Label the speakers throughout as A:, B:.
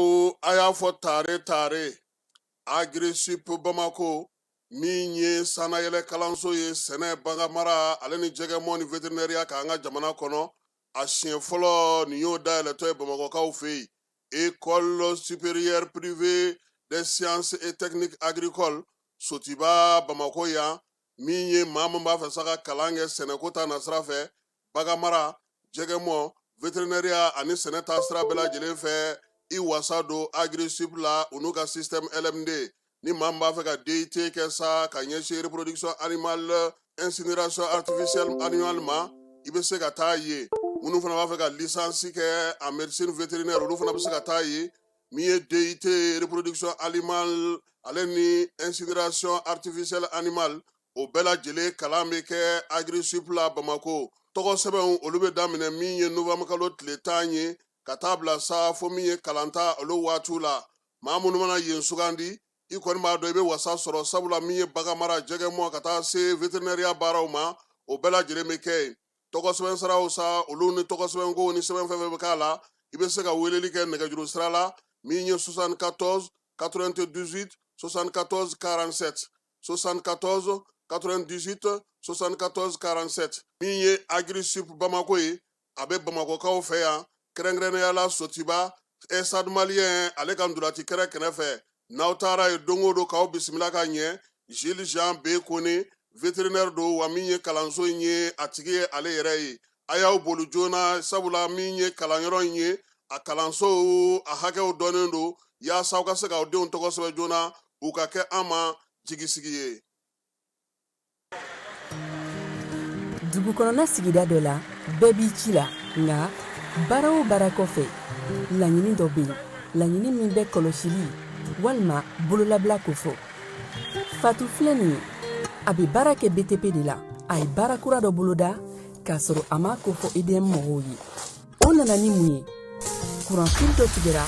A: ko a y'a fɔ tare Agri-Sup Bamako min ye sanayɛlɛ kalanso ye sɛnɛ baganmara ale ni jɛgɛmɔ ni vétérinaire k'an ka jamana kɔnɔ a siɲɛ fɔlɔ nin y'o dayɛlɛtɔ ye Bamakɔkaw fɛ yen École supérieure privée des sciences et techniques agricoles Sotiba Bamako yan min ye maa min b'a fɛ sa ka kalan kɛ sɛnɛko ta nasira fɛ baganmara jɛgɛmɔ vétérinaire ani sɛnɛ ta sira bɛɛ lajɛlen fɛ i wasa don Agri-Sup la u n'u ka système LMD ni maa min b'a fɛ ka DUT kɛ sa ka ɲɛsin reproduction animale incinération artificielle animale ma i bɛ se ka taa ye minnu fana b'a fɛ ka licence kɛ en médecine vétérinaire olu fana bɛ se ka taa ye min ye DUT reproduction animale ale ni incinération artificielle animale o bɛɛ lajɛlen kalan bɛ kɛ Agri-Sup la Bamako tɔgɔ sɛbɛnw olu bɛ daminɛ min ye novembre kalo tile 10 ye ka taa bila sa fo min ye kalanta olu waatiw la maa minnu mana yen sugandi i kɔni b'a dɔn i bɛ wasa sɔrɔ sabula min ye baganmara jɛgɛmɔ ka taa se vétérinaire baaraw ma o bɛɛ lajɛlen bɛ kɛ yen tɔgɔ sɛbɛn siraw sa olu ni tɔgɔ sɛbɛn ko ni sɛbɛn fɛn fɛn bɛ k'a la i bɛ se ka weleli kɛ nɛgɛjuru sira la min ye 74 98 74 47 74 98 74 47 min ye Agri-Sup Bamako ye a bɛ Bamakɔkaw fɛ yan kɛrɛnkɛrɛnnenya la Sotiba Stade Malien ale ka ndolati kɛrɛ kɛnɛfɛ n'aw taara ye don o don k'aw bisimila ka ɲɛ Jules Jean B. Kone vétérinaire don wa min ye kalanso in ye a tigi ye ale yɛrɛ ye a y'aw boli joona sabula min ye kalanyɔrɔ in ye a kalanso a hakɛw dɔnnen don yaasa aw ka se k'aw denw tɔgɔ sɛbɛn joona u ka kɛ an ma jigisigi ye.
B: Dugu kɔnɔna sigida dɔ la bɛɛ b'i ci la nka baara o baara kɔfɛ laɲini dɔ bɛ yen laɲini min bɛ kɔlɔsili walima bololabila ko fɔ Fatu filɛ nin ye a bɛ baara kɛ BTP de la a ye baara kura dɔ boloda k'a sɔrɔ a ma ko fɔ EDM mɔgɔw ye o nana ni mun ye kuranfili dɔ tigɛra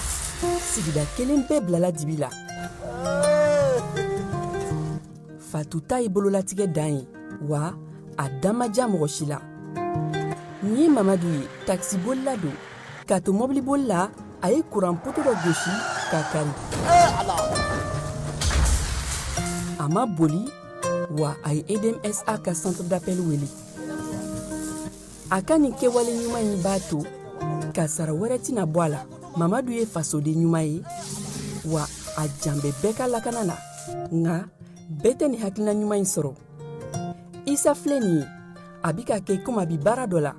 B: sigida kelen bɛɛ bilala dibi la Fatu ta ye bololatigɛ dan ye wa a dan ma diya mɔgɔ si la nin ye Mamadu ye taxibolila don k'a to mɔbiliboli la a ye kuran poto dɔ gosi k'a kari a ma boli wa a ye EDMSA ka centre d'appel wele a ka nin kɛwale ɲuman in b'a to ka sara wɛrɛ tɛna bɔ a la Mamadu ye fasoden ɲuman ye wa a jan bɛ bɛɛ ka lakana na nka bɛɛ tɛ nin hakilina ɲuman in sɔrɔ Isa filɛ nin ye a bi ka kɛ komi a bi baara dɔ la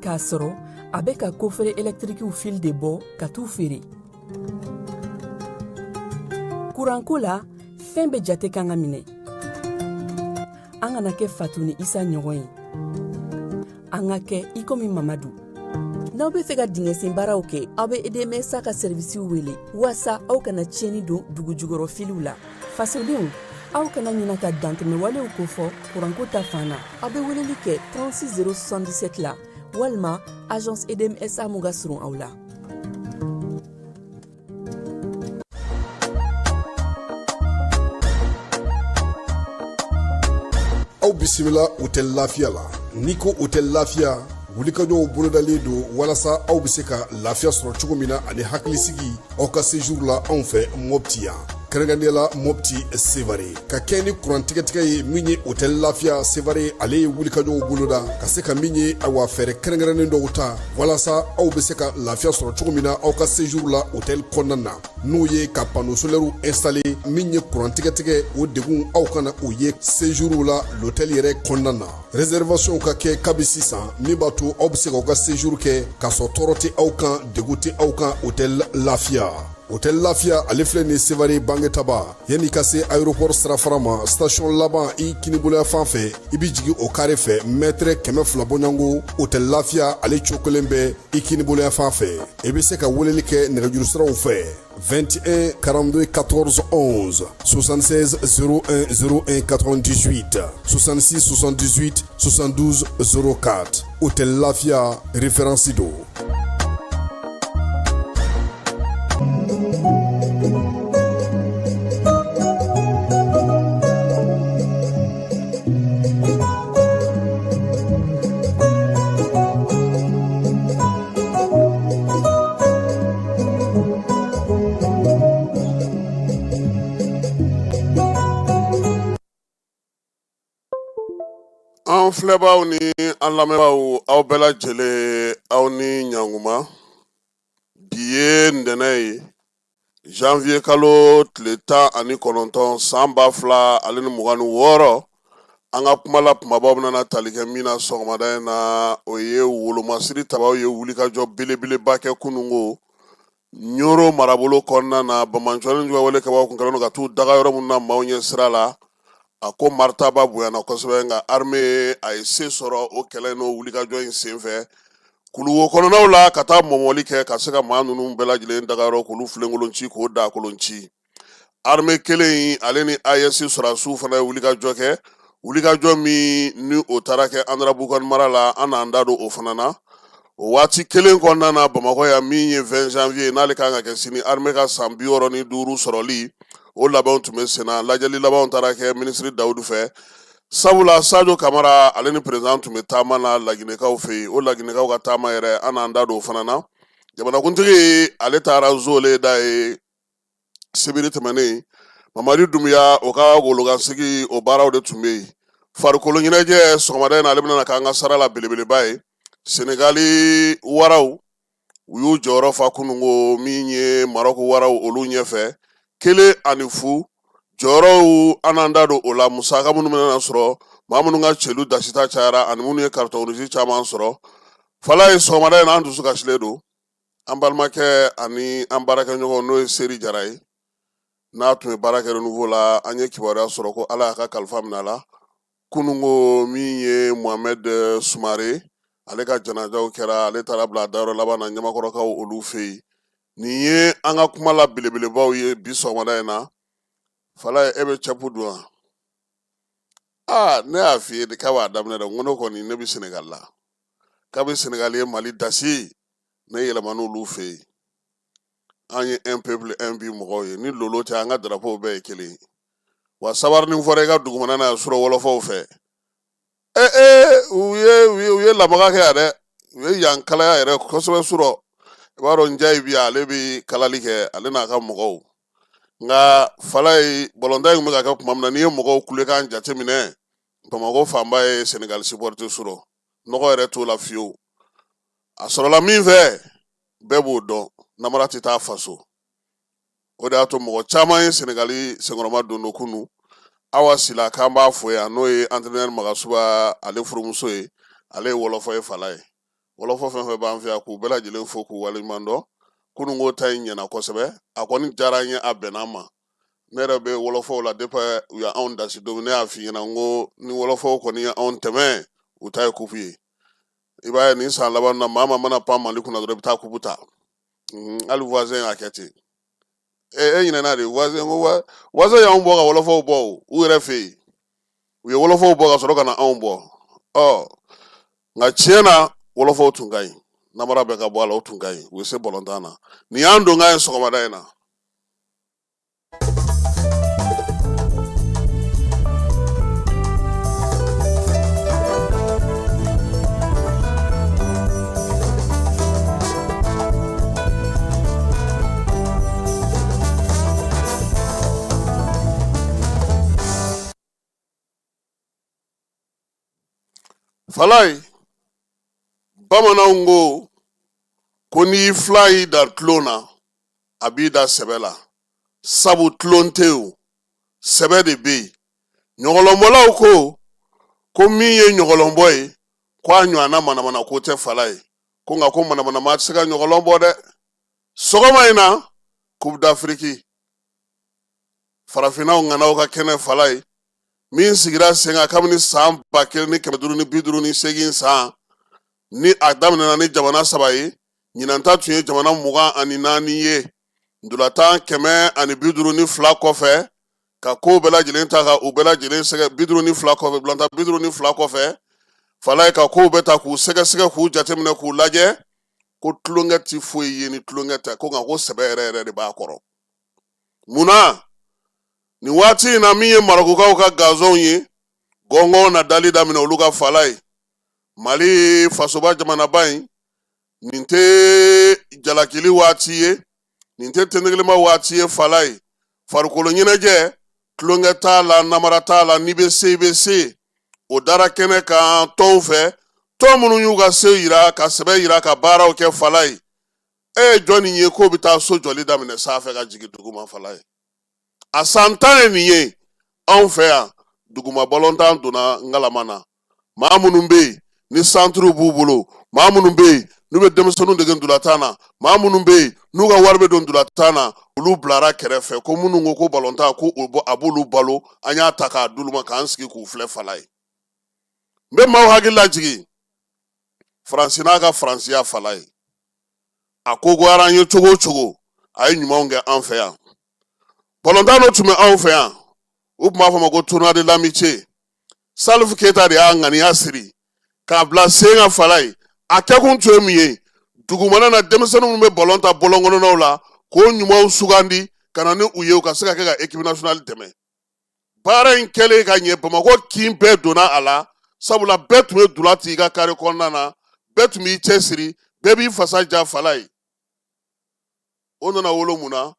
B: k'a sɔrɔ a bɛ ka kofere électrique fil de bɔ ka t'u feere kuranko la fɛn bɛ jate kan ka minɛ an kana kɛ Fatu ni Isa ɲɔgɔn ye an ka kɛ i komi Mamadu n'aw bɛ fɛ ka dingɛsen baaraw kɛ aw bɛ EDMSA ka servisiw wele walasa aw kana tiɲɛni don dugu jukɔrɔ filiw la fasodenw aw kana ɲina ka dantɛmɛwalew kofɔ kuranko ta fan na aw bɛ weleli kɛ 36 077 la walima agence EDMSA mun ka surun aw la
C: aw bisimila hôtel Lafiya la n'i ko hôtel Lafiya wulikajɔw bolodalen don walasa aw bɛ se ka lafiya sɔrɔ cogo min na ani hakilisigi aw ka séjour la anw fɛ Mopti yan kɛrɛnkɛrɛnnenya la Mopti Sevare ka kɛ ni kurantigɛtigɛ ye min ye hôtel Lafiya Sevare ale ye wulikajɔw boloda ka se ka min ye awa fɛɛrɛ kɛrɛnkɛrɛnnen dɔw ta walasa aw bɛ se ka lafiya sɔrɔ cogo min na aw ka séjour la hôtel kɔnɔna na n'o ye ka panneau solaire installer min ye kurantigɛtigɛ o degun aw kana o ye séjour la l'hôtel yɛrɛ kɔnɔna na réservation ka kɛ kabi sisan min b'a to aw bɛ se k'aw ka séjour kɛ k'a sɔrɔ tɔɔrɔ tɛ aw kan degun tɛ aw kan hôtel Lafiya hôtel Lafiya ale filɛ nin Sevare Bangetaba yanni ka se aéroport sirafara ma station laban i kiniboloya fan fɛ i bi jigin o carré fɛ mètre 200 bɔɲango hôtel Lafiya ale cokolen bɛ i kiniboloya fan fɛ i bɛ se ka weleli kɛ nɛgɛjuru siraw fɛ 21 42 14 11 76 01 01 98 66 78 72 04 hôtel Lafiya référence do
A: an filɛbaaw ni an lamɛnbaaw aw bɛɛ lajɛlen aw ni ɲankuma. Bi ye ntɛnɛ ye janvier kalo tile 19 san 2026 an ka kumala kumabaw bɛna tali kɛ min na sɔgɔmada in na o ye wolomasiri tabaw ye wulikajɔ belebeleba kɛ kunungo Ɲoro marabolo kɔnɔna na Bamanjɔni juguya wele kɛbaw kun kɛlen don ka t'u daga yɔrɔ minnu na maaw ɲɛ sira la a ko maritaba bonyana kosɛbɛ nka armée a ye se sɔrɔ o kɛlɛ n'o wulikajɔ in senfɛ kuluwo kɔnɔnaw la ka taa mɔmɔli kɛ ka se ka maa ninnu bɛɛ lajɛlen dagayɔrɔ k'olu filenkolon ci k'o da kolon ci armée kelen ale ni AES sɔrɔdasiw fana ye wulikajɔ kɛ wulikajɔ min ni o taara kɛ Andrabukɔni mara la an n'an da don o fana na o waati kelen kɔnɔna na Bamakɔ yan min ye 20 janvier n'ale kan ka kɛ sini armée ka san 65 sɔrɔli o labɛnw tun bɛ sen na lajɛli labanw taara kɛ minisiri Dawudu fɛ sabula Sadio Kamara ale ni président tun bɛ taama na Laginɛkaw fɛ yen o Laginɛkaw ka taama yɛrɛ an n'an da don o fana na jamanakuntigi ale taara Zole da ye Sibiri tɛmɛnen Mamadi Dunbiya o ka wolokansigi o baaraw de tun bɛ yen farikolo ɲɛnajɛ sɔgɔmada in na ale bɛna k'an ka sara la belebeleba ye Senegali waraw u y'u jɔyɔrɔ fa kunungo min ye Marɔku waraw olu ɲɛfɛ 1-0 jɔyɔrɔw an n'an da don o la musaka minnu bɛna sɔrɔ maa minnu ka celu dasita cayara ani minnu ye carton rouge caman sɔrɔ fala ye sɔgɔmada in na an dusu kasilen don an balimakɛ ani an baarakɛɲɔgɔn n'o ye Seri Jara ye n'a tun ye baara kɛ renouveau la an ye kibaruya sɔrɔ ko Ala y'a ka kalifa minɛ a la kunungo min ye Mohamed Sumare ale ka janajaw kɛra ale taara bila dayɔrɔ laban na ɲamakɔrɔkaw olu fɛ yen nin ye an ka kuma la belebelebaw ye bi sɔgɔmada in na fala e bɛ cɛpu dun wa ne y'a f'i ye k'a b'a daminɛ dɛ n ko ne kɔni ne bɛ Senegal la k'a bɛ Senegal ye Mali dasi ne yɛlɛma n'olu fɛ yen an ye un peuple un but mɔgɔw ye ni lolo tɛ an ka drapeau bɛɛ ye kelen ye wa sabari ni fɔra i ka dugumana na surɔ wɔlɔfɔw fɛ u ye lamaga kɛ yan dɛ u ye yan kalaya yɛrɛ kosɛbɛ surɔ i b'a dɔn Njayi bi ale bɛ kalali kɛ ale n'a ka mɔgɔw nka fala ye bɔlɔntan in bɛ ka kɛ tuma min na n'i ye mɔgɔw kulekan jateminɛ Bamakɔ fanba ye Senegal supporter surɔ nɔgɔ yɛrɛ t'o la fiyewu a sɔrɔla min fɛ bɛɛ b'o dɔn namara tɛ taa faso o de y'a to mɔgɔ caman ye Senegali senkɔrɔma dondo kunu Awa Sila k'an b'a fɔ yan n'o ye entraîneur Magasuba ale furumuso ye ale ye wɔlɔfɔ ye fala ye wɔlɔfɔ fɛn fɛn b'an fɛ yan k'u bɛɛ lajɛlen fo k'u waleɲuman dɔn kunungo ta in ɲɛna kosɛbɛ a kɔni diyara n ye a bɛnna an ma ne yɛrɛ bɛ wɔlɔfɔw la depuis u y'anw dasi don ne y'a f'i ɲɛna n ko ni wɔlɔfɔw kɔni ye anw tɛmɛ u ta ye kupu ye i b'a ye nin san laban na maa mana pan Mali kunna dɔrɔn i bɛ taa kupu ta hali voisin y'a kɛ ten e ɲinɛna de voisin y'anw bɔ ka wɔlɔfɔw bɔ u yɛrɛ fɛ yen u ye wɔlɔfɔw bɔ ka sɔrɔ ka na anw bɔ nka tiɲɛ na wɔlɔfɔw tun ka ɲi namara bɛɛ ka bɔ a la o tun ka ɲi u ye se bɔlɔntan na nin y'an don ka ye sɔgɔmada in na falai bamananw ko n'i fila y'i da tulon na a b'i da sɛbɛ la sabu tulon tɛ yen sɛbɛ de bɛ yen ɲɔgɔlɔnbɔlaw ko min ye ɲɔgɔlɔnbɔ ye ko a ɲɔgɔnna manamana ko tɛ fala ye ko nka ko manamanama tɛ se ka ɲɔgɔlɔn bɔ dɛ sɔgɔma in na Coupe d'Afrique farafinnaw ŋanaw ka kɛnɛ fala ye min sigira sen kan kabini san 1558 san ni a daminɛna ni jamana 3 ye ɲinanta tun ye jamana 24 ye ndolatan 152 kɔfɛ ka ko bɛɛ lajɛlen ta ka u bɛɛ lajɛlen sɛgɛ 52 kɔfɛ bulanta 52 kɔfɛ fala ye ka ko bɛɛ ta k'u sɛgɛsɛgɛ k'u jateminɛ k'u lajɛ ko tulonkɛ ti foyi ye ni tulonkɛ tɛ ko nka ko sɛbɛ yɛrɛ yɛrɛ de b'a kɔrɔ munna ni waati in na min ye Marɔkukaw ka gazon ye gɔngɔn na dali daminɛ olu ka fala ye Mali fasoba jamanaba in nin tɛ jalakili waati ye nin tɛ tɛnɛgelema waati ye fala ye farikolo ɲɛnajɛ tulonkɛ t'a la namara t'a la n'i bɛ se i bɛ se o dara kɛnɛ kan tɔnw fɛ tɔn minnu y'u ka se yira ka sɛbɛ yira ka baaraw kɛ fala ye jɔn ye k'o bɛ taa so jɔli daminɛ sanfɛ ka jigin duguma fala ye a san 10 ye nin ye anw fɛ yan duguma balontan donna ngalama na maa minnu bɛ yen ni santuru b'u bolo maa minnu bɛ yen n'u bɛ denmisɛnninw dege ndolantan na maa minnu bɛ yen n'u ka wari bɛ don ndolantan na olu bilara kɛrɛfɛ ko minnu ko ko balontan ko a b'olu balo an y'a ta k'a d'olu ma k'an sigi k'u filɛ fala ye n bɛ maaw hakili lajigin faransi n'a ka faransiya fala ye a ko goyara an ye cogo o cogo a ye ɲumanw kɛ an fɛ yan balontan dɔ tun bɛ anw fɛ yan u tun b'a fɔ ma ko tournoi de l'amitié Salif Keita de y'a ŋaniya siri k'a bila sen ka fala ye a kɛkun tun ye min ye dugumana na denmisɛnninw minnu bɛ balon ta bɔlɔn kɔnɔnaw la k'o ɲumanw sugandi ka na ni u ye u ka se ka kɛ ka équipe nationale dɛmɛ baara in kɛlen ka ɲɛ Bamakɔ kin bɛɛ donna a la sabula bɛɛ tun bɛ dula ti i ka kare kɔnɔna na bɛɛ tun b'i cɛsiri bɛɛ b'i fasa ja fala ye o nana wolo mun na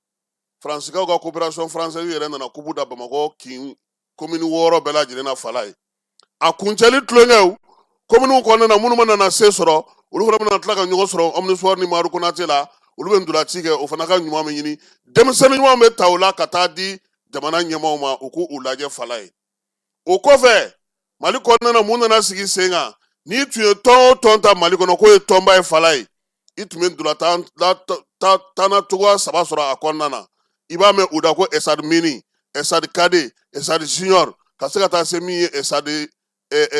A: Faransikɛw ka coopération française yɛrɛ nana kubu da Bamakɔ kin commune 6 bɛɛ lajɛlen na fala ye a kuncɛli tulonkɛw commune kɔnɔna na minnu mana se sɔrɔ olu fana bɛna tila ka ɲɔgɔn sɔrɔ Omnisport ni Maru Konate la olu bɛ ndolanci kɛ o fana ka ɲuman min ɲini denmisɛnnin ɲuman bɛ ta o la ka taa di jamana ɲɛmaaw ma u k'u lajɛ fala ye o kɔfɛ Mali kɔnɔna na mun nana sigi sen kan n'i tun ye tɔn o tɔn ta Mali kɔnɔ k'o ye tɔnba ye fala ye i tun bɛ ndolantan na cogoya 3 sɔrɔ a kɔnɔna na i b'a mɛn u da ko Esad Mini Esad Kade Esad Junior ka se ka taa se min ye Esad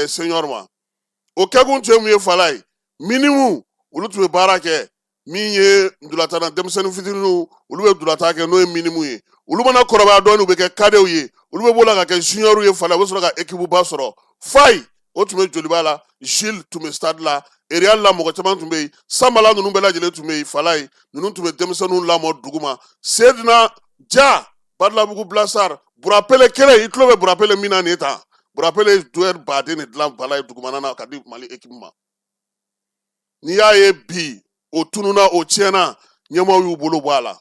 A: Senior ma o kɛkun tun ye mun ye fala ye minimum olu tun bɛ baara kɛ min ye ndolantan na denmisɛnnin fitininw olu bɛ ndolantan kɛ n'o ye minimum ye olu mana kɔrɔbaya dɔɔnin u bɛ kɛ kadew ye olu bɛ bɔ la ka kɛ junior ye fala u bɛ sɔrɔ ka équipe ba sɔrɔ Faye o tun bɛ Joliba la Gilles tun bɛ stade la Erial la mɔgɔ caman tun bɛ yen Sambala ninnu bɛɛ lajɛlen tun bɛ yen fala ye ninnu tun bɛ denmisɛnninw lamɔ duguma Sedina Ja Badlabugu Blasar Burapele kelen i tulo bɛ Burapele min na nin ye tan Burapele ye joueur baden de dilan fala ye dugumana na ka di Mali équipe ma n'i y'a ye bi o tununa o tiɲɛna ɲɛmaaw y'u bolo bɔ a la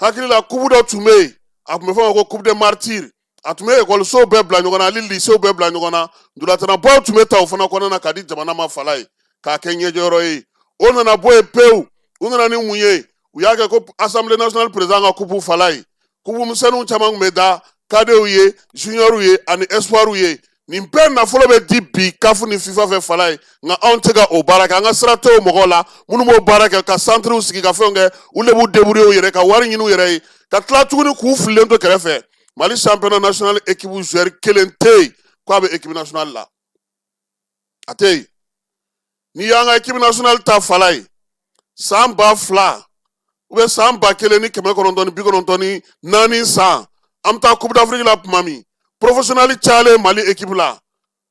A: hakili la kubu dɔ tun bɛ yen a tun bɛ fɔ ma ko coupe de martyrs a tun bɛ ekɔlisow bɛɛ bila ɲɔgɔn na hali lycéew bɛɛ bila ɲɔgɔn na ndolantannabaw tun bɛ ta o fana kɔnɔna na ka di jamana ma fala ye k'a kɛ ɲɛjɔyɔrɔ ye o nana bɔ yen pewu u nana ni mun ye u y'a kɛ ko assemblée nationale président ka kubu fala ye kubu misɛnninw caman tun bɛ da kadew ye juniorw ye ani espoirw ye nin bɛɛ nafolo bɛ di bi CAF ni FIFA fɛ fala ye nka anw tɛ ka o baara kɛ an ka sira tɛ o mɔgɔw la minnu b'o baara kɛ ka centrew sigi ka fɛnw kɛ u de b'u débrouiller u yɛrɛ ka wari ɲini u yɛrɛ ye ka tila tuguni k'u fililen to kɛrɛfɛ Mali championnat national équipe joueur kelen tɛ yen k'a bɛ équipe nationale la a tɛ yen n'i y'an ka équipe nationale ta fala ye san 2000 ou san 1994 san an bɛ taa coupe d'Afrique la tuma min professionnel cayalen Mali équipe la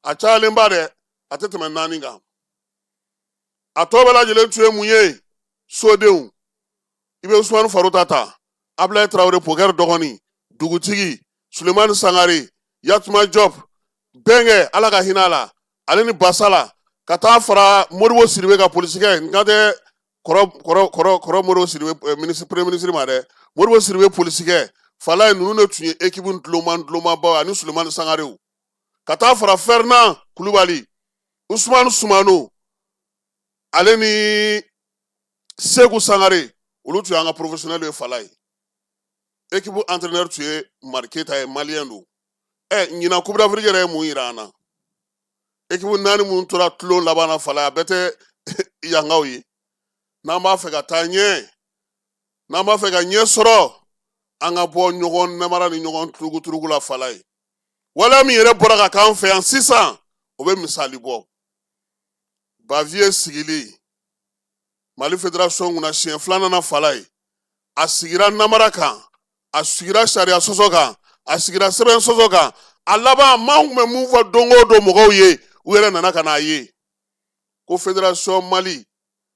A: a cayalen ba dɛ a tɛ tɛmɛ 4 kan a tɔ bɛɛ lajɛlen tun ye mun ye sodenw i bɛ Ousmane Farota ta Ablaye Traoré Pogɛr dɔgɔnin dugutigi Sulemani Sangare Yatuma Diop Bɛnkɛ ala ka hinɛ a la ale ni Basala ka taa fara Modibo Sidibe ka polisikɛ n ka tɛ kɔrɔ Modibo Sidibe premier ministre ma dɛ Modibo Sidibe polisikɛ fala ye ninnu de tun ye équipe dulonmabaw ani Sulemani Sangarew ka taa fara Fernand Kulubali Ousmane Soumano ale ni Sekou Sangare olu tun y'an ka professionnel ye fala ye équipe entraîneur tun ye Mari Keyita ye malien don ɲinan coupe d'Afrique yɛrɛ ye mun yira an na équipe 4 minnu tora tulon laban na fala ye a bɛɛ tɛ yankaw ye n'an b'a fɛ ka taa ɲɛ n'an b'a fɛ ka ɲɛ sɔrɔ an ka bɔ ɲɔgɔn namara ni ɲɔgɔn turugu la fala ye wala min yɛrɛ bɔra ka k'an fɛ yan sisan o bɛ misali bɔ Bavier sigili Mali fédération kunna siɲɛ 2 na fala ye a sigira namara kan a sigira sariya sɔsɔ kan a sigira sɛbɛn sɔsɔ kan a laban maa tun bɛ mun fɔ don o don mɔgɔw ye u yɛrɛ nana ka n'a ye ko fédération Mali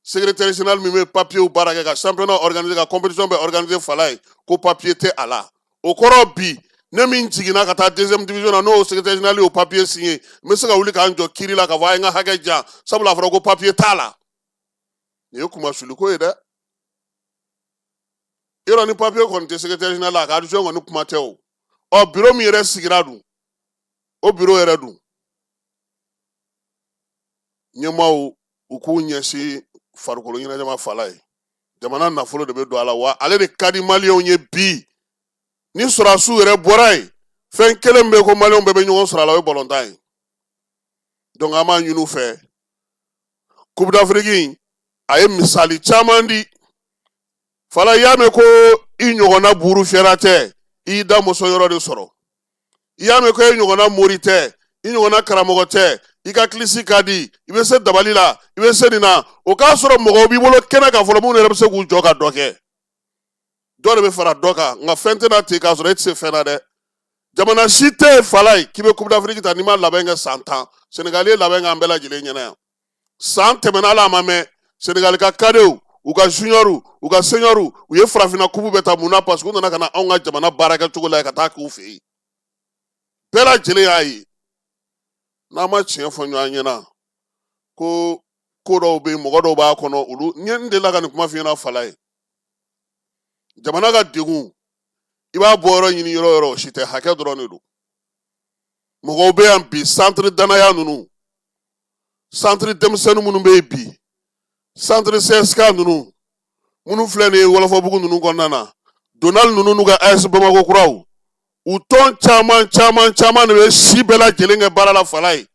A: secrétaire général min bɛ papier baara kɛ ka championnat organiser ka compétition bɛ organiser fala ye ko papier tɛ a la o kɔrɔ bi ne min jiginna ka taa deuxième division na n'o secrétaire général y'o papier signé n bɛ se ka wuli k'an jɔ kiiri la ka fɔ a ye n ka hakɛ jan sabula a fɔra ko papier t'a la nin ye kumasuliko ye dɛ yɔrɔ ni papier kɔni tɛ secrétaire général la a ka adjoint kɔni kuma tɛ o bureau min yɛrɛ sigira dun o bureau yɛrɛ dun ɲɛmaw u k'u ɲɛsin farikolo ɲɛnajɛma fala ye jamana nafolo de bɛ don a la wa ale de ka di maliyɛnw ye bi ni sɔrɔdasiw yɛrɛ bɔra yen fɛn kelen bɛ ko maliyɛnw bɛɛ bɛ ɲɔgɔn sɔrɔ a la o ye bɔlɔntan ye donc an b'a ɲini u fɛ coupe d'afrique a ye misali caman di fala i y'a mɛn ko i ɲɔgɔnna buru fiyɛra tɛ i da muso yɔrɔ de sɔrɔ i y'a mɛn ko i ɲɔgɔnna mori tɛ i ɲɔgɔnna karamɔgɔ tɛ i ka kilisi ka di i bɛ se dabali la i bɛ se nin na o k'a sɔrɔ mɔgɔw b'i bolo kɛnɛ kan fɔlɔ minnu yɛrɛ bɛ se k'u jɔ ka dɔ kɛ dɔ de bɛ fara dɔ kan nka fɛn tɛna ten k'a sɔrɔ e tɛ se fɛn na dɛ jamana si tɛ yen fala ye k'i bɛ coupe d'afrique ta n'i ma labɛn kɛ san 10 senegali ye labɛn k'an bɛɛ lajɛlen ɲɛna yan san tɛmɛna ala ma mɛn senegali ka kadew u ka juniɔriw u ka seniɔriw u ye farafinna kupu bɛ ta mun na parce que u nana ka na anw ka jamana baara kɛcogo la ka taa k'u fɛ yen bɛɛ lajɛlen y'a ye n'an ma tiɲɛ fɔ ɲɔgɔn ɲɛna ko ko dɔw bɛ yen mɔgɔ dɔw b'a kɔnɔ olu n delila ka nin kuma f'i ɲɛna fala ye jamana ka degun i b'a bɔ yɔrɔ ɲini yɔrɔ yɔrɔ o si tɛ hakɛ dɔrɔn de don mɔgɔw bɛ yan bi centre danaya ninnu centre denmisɛnnin minnu bɛ yen bi centre CSK ninnu minnu filɛ nin ye wɔlɔfɔbugu ninnu kɔnɔna na donald ninnu n'u ka AS Bamakɔ kuraw u tɔn caman de bɛ si bɛɛ lajɛlen kɛ baara la fala ye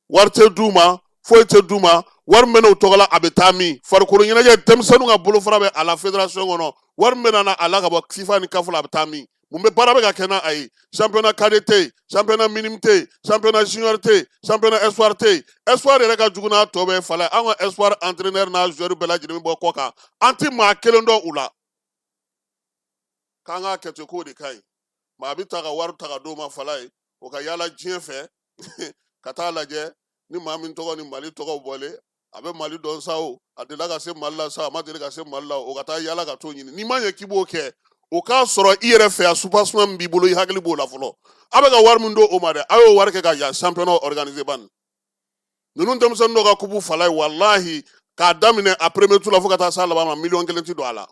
A: wari tɛ d'u ma foyi tɛ d'u ma wari min bɛ n'u tɔgɔ la a bɛ taa min farikolo ɲɛnajɛ denmisɛnninw ka bolofara bɛ a la fédération kɔnɔ wari min bɛ na a la ka bɔ FIFA ni CAF la a bɛ taa min mun bɛ baara bɛ ka kɛ n'a a ye championnat cadet tɛ yen championnat minime tɛ yen championnat junior tɛ yen championnat espoir tɛ yen espoir yɛrɛ ka jugu n'a tɔ bɛɛ fala ye an ka espoir entraîneur n'a joueur bɛɛ lajɛlen bɛ bɔ kɔ kan an tɛ maa kelen dɔn u la k'an k'a kɛ ten k'o de ka ɲi maa bɛ ta ka wari ta ka d'o ma fala ye o ka yaala diɲɛ fɛ ka taa lajɛ ni maa min tɔgɔ ni mali tɔgɔ bɔlen a bɛ mali dɔn sa o a delila ka se mali la sa a ma deli ka se mali la o ka taa yaala ka t'o ɲini n'i ma ɲɛ k'i b'o kɛ o k'a sɔrɔ i yɛrɛ fɛ yan soupassement min b'i bolo i hakili b'o la fɔlɔ a bɛ ka wari min don o ma dɛ a y'o wari kɛ ka yan championnat organiser ban ninnu denmisɛnnin dɔw ka kupu fala ye walahi k'a daminɛ a premier tour la fo ka taa se a laban ma miliyɔn 1 tɛ don a la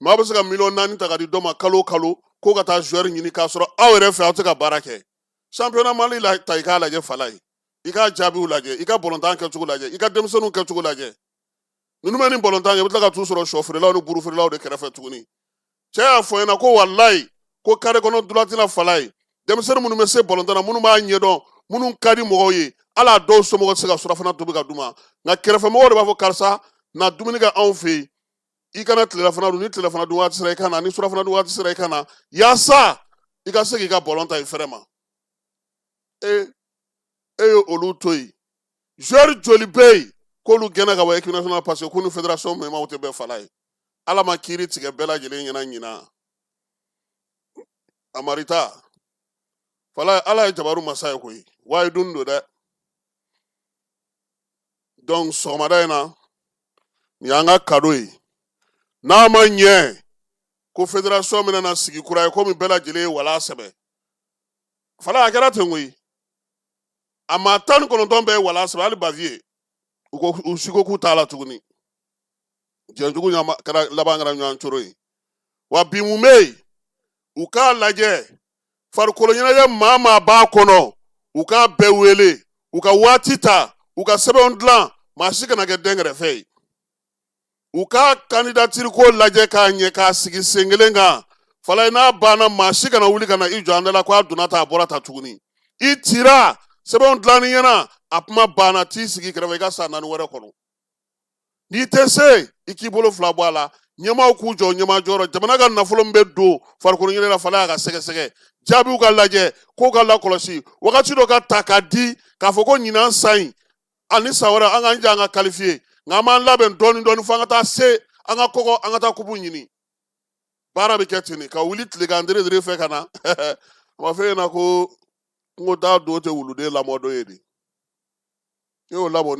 A: maa bɛ se ka miliyɔn 4 ta ka di dɔ ma kalo o kalo ko ka taa joueur ɲini k'a sɔrɔ aw yɛrɛ fɛ aw tɛ ka baara kɛ championnat mali la ta i k'a lajɛ fala ye i k'a jaabiw lajɛ i ka bɔlɔntan kɛcogo lajɛ i ka denmisɛnninw kɛcogo lajɛ ninnu bɛ nin bɔlɔntan kɛ i bɛ tila ka t'u sɔrɔ sɔfeerelaw ni burufeerelaw de kɛrɛfɛ tuguni cɛ y'a fɔ ɲɛna ko walayi ko kare kɔnɔ dulatina fala ye denmisɛnnin minnu bɛ se bɔlɔntan na minnu b'a ɲɛdɔn minnu ka di mɔgɔw ye hali a dɔw somɔgɔw tɛ se ka surafana tobi ka d'u ma nka kɛrɛfɛmɔgɔw de b'a fɔ karisa na dumuni kɛ anw fɛ yen i kana tilelafana dun ni tilelafana dun waati sera i ka na ni surafana dun waati sera i ka na yaasa i ka se k'i ka bɔlɔn ta i fɛrɛ ma e ye olu to yen joueur joli bɛ yen k'olu gɛnna ka bɔ équipe nationale parce que k'u ni fédération ɲɛmaaw tɛ bɛn fala ye ala ma kiiri tigɛ bɛɛ lajɛlen ɲɛna ɲinan amarita fala ala ye jabaru masa ye koyi wayi dun don dɛ donc sɔgɔmada in na nin y'an ka cadeau ye n'a ma ɲɛ ko fédération bɛna na sigi kura ye komi bɛɛ lajɛlen ye wala sɛbɛ fala a kɛra ten koyi a maa 19 bɛɛ ye wala sɛbɛ hali bavier u si ko k'u t'a la tuguni jɛnjugu kɛra laban kɛra ɲɔgɔn coro ye wa bi mun bɛ yen u k'a lajɛ farikolo ɲɛnajɛ maa b'a kɔnɔ u k'a bɛɛ wele u ka waati ta u ka sɛbɛnw dilan maa si kana kɛ dɛnkɛrɛfɛ ye u ka candidature ko lajɛ k'a ɲɛ k'a sigi sen kelen kan fala n'a banna maa si kana wuli ka na i jɔ an da la ko a donna ta a bɔra ta tuguni i cira sɛbɛnw dilanni ɲɛna a kuma banna t'i sigi kɛrɛfɛ i ka san 4 wɛrɛ kɔnɔ n'i tɛ se i k'i bolo 2 bɔ a la ɲɛmaaw k'u jɔ ɲɛmaa jɔyɔrɔ jamana ka nafolo min bɛ don farikolo ɲɛnajɛ la fala y'a ka sɛgɛsɛgɛ jaabiw ka lajɛ kow ka lakɔlɔsi wagati dɔ ka ta k'a di k'a fɔ ko ɲinan san in ani san wɛrɛ an k'an jɛ an ka qualifier nka an b'an labɛn dɔɔni fo an ka taa se an ka kɔkɔ an ka taa kupu ɲini baara bɛ kɛ ten de ka wuli tilegan dere fɛ ka na a ma fɔ e ɲɛna ko n ko taa don tɛ wuluden lamɔ dɔ ye de i y'o labɔ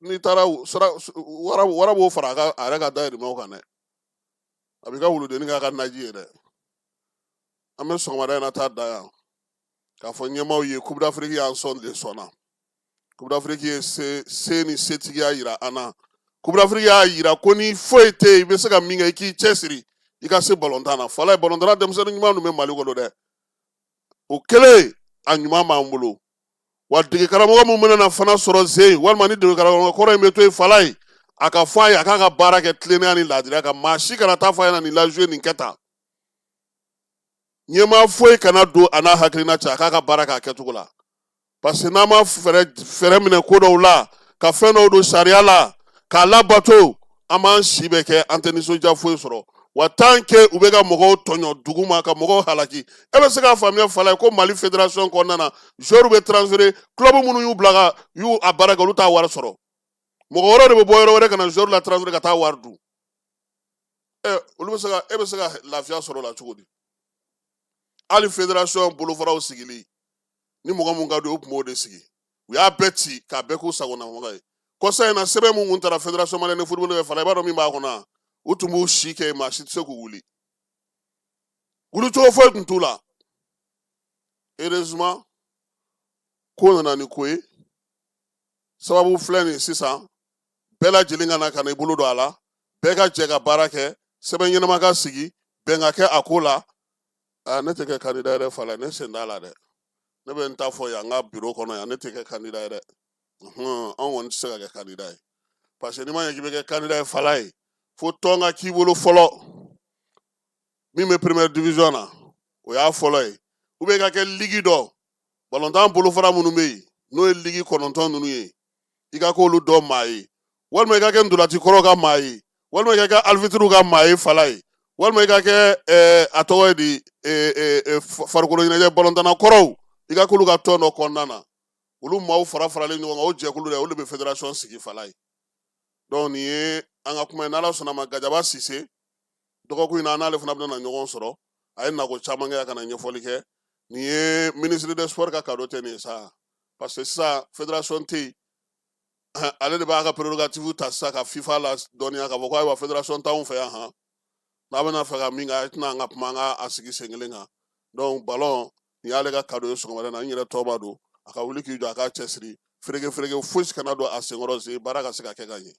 A: n'i taara wara b'o fara a yɛrɛ ka dayirimɛw kan dɛ a b'i ka wuludennin k'a ka naji ye dɛ an bɛ sɔgɔmada in na taa da yan k'a fɔ ɲɛmaaw ye coupe d'afrique y'an sɔn de sɔnna coupe d'afrique ye se ni setigiya jira an na coupe d'afrique y'a jira ko ni foyi tɛ yen i bɛ se ka min kɛ i k'i cɛsiri i ka se bɔlɔntan na fala ye bɔlɔntan denmisɛnnin ɲuman ninnu bɛ mali kɔnɔ dɛ o kɛlen a ɲuman b'an bolo wa dege karamɔgɔ mun bɛna na fana sɔrɔ zen walima ni dege karamɔgɔ kɔrɔ in bɛ to yen fala ye a ka fɔ a ye a k'a ka baara kɛ tilennenya ni laadiriya kan maa si kana taa fɔ a ɲɛna nin lajouer nin kɛ tan ɲɛmaa foyi kana don a n'a hakilina cɛ a k'a ka baara kɛ a kɛcogo la parce que n'an ma fɛɛrɛ minɛ ko dɔw la ka fɛn dɔw don sariya la k'a labato an b'an si bɛ kɛ an tɛ nisɔndiya foyi sɔrɔ wa tant que u bɛ ka mɔgɔw tɔɲɔ dugu ma ka mɔgɔw halaki e bɛ se k'a faamuya fala ye ko mali fédération kɔnɔna na joueurs bɛ transférer club minnu y'u bila ka y'u a baara kɛ olu t'a wari sɔrɔ mɔgɔ wɛrɛ de bɛ bɔ yɔrɔ wɛrɛ ka na joueur la transférer ka taa wari dun olu bɛ se ka e bɛ se ka lafiya sɔrɔ o la cogo di hali fédération bolofaraw sigili ni mɔgɔ mun ka don u tun b'o de sigi u y'a bɛɛ ci k'a bɛɛ k'u sagona mɔgɔ ye kɔsa in na sɛbɛn mun kun taara fédération malienne de football bɛ fala i b'a dɔn min b'a kɔnɔ u tun b'u si kɛ maa si tɛ se k'u wuli wulicogo foyi tun t'u la heureusement ko nana ni ko ye sababu filɛ nin sisan bɛɛ lajɛlen ka na ka na i bolo don a la bɛɛ ka jɛ ka baara kɛ sɛbɛn ɲɛnama ka sigi bɛn ka kɛ a ko la ne tɛ kɛ candidat yɛrɛ fala ne sen t'a la dɛ ne bɛ n ta fɔ yan n ka bureau kɔnɔ yan ne tɛ kɛ candidat ye dɛ anw kɔni tɛ se ka kɛ candidat ye parce que n'i ma ɲɛ k'i bɛ kɛ candidat ye fala ye fo tɔn ka k'i bolo fɔlɔ min bɛ première division na o y'a fɔlɔ ye ou bien i ka kɛ ligue dɔ balontan bolofara minnu bɛ yen n'o ye ligue 9 ninnu ye i ka k'olu dɔ maa ye walima i ka kɛ ndolatikɔrɔ ka maa ye walima i ka kɛ alfitiriw ka maa ye fala ye walima i ka kɛ a tɔgɔ ye di farikolo ɲɛnajɛ balontanna kɔrɔw i ka k'olu ka tɔn dɔ kɔnɔna na olu maaw faralen ɲɔgɔn kan o jɛkulu dɛ olu de bɛ fédération sigi fala ye donc nin ye an ka kuma ye n'ala sɔnna ma Gajaba Sise dɔgɔkun in na an n'ale fana bɛna ɲɔgɔn sɔrɔ a ye nako caman kɛ a kana ɲɛfɔli kɛ nin ye ministre des sports ka cadeau tɛ nin ye sa parce que sisan fédération tɛ yen ale de b'a ka prérogative ta sisan ka FIFA la dɔnniya k'a fɔ ko ayiwa fédération t'anw fɛ yan han n'a bɛna fɛ ka min kɛ a tɛna an ka kuma an ka a sigi sen kelen kan donc ballon nin y'ale ka cadeau ye sɔgɔmada in na n yɛrɛ tɔgɔ don a ka wuli k'i jɔ a k'a cɛsiri fereke foyi si kana don a senkɔrɔ se baara ka se ka kɛ ka ɲɛ.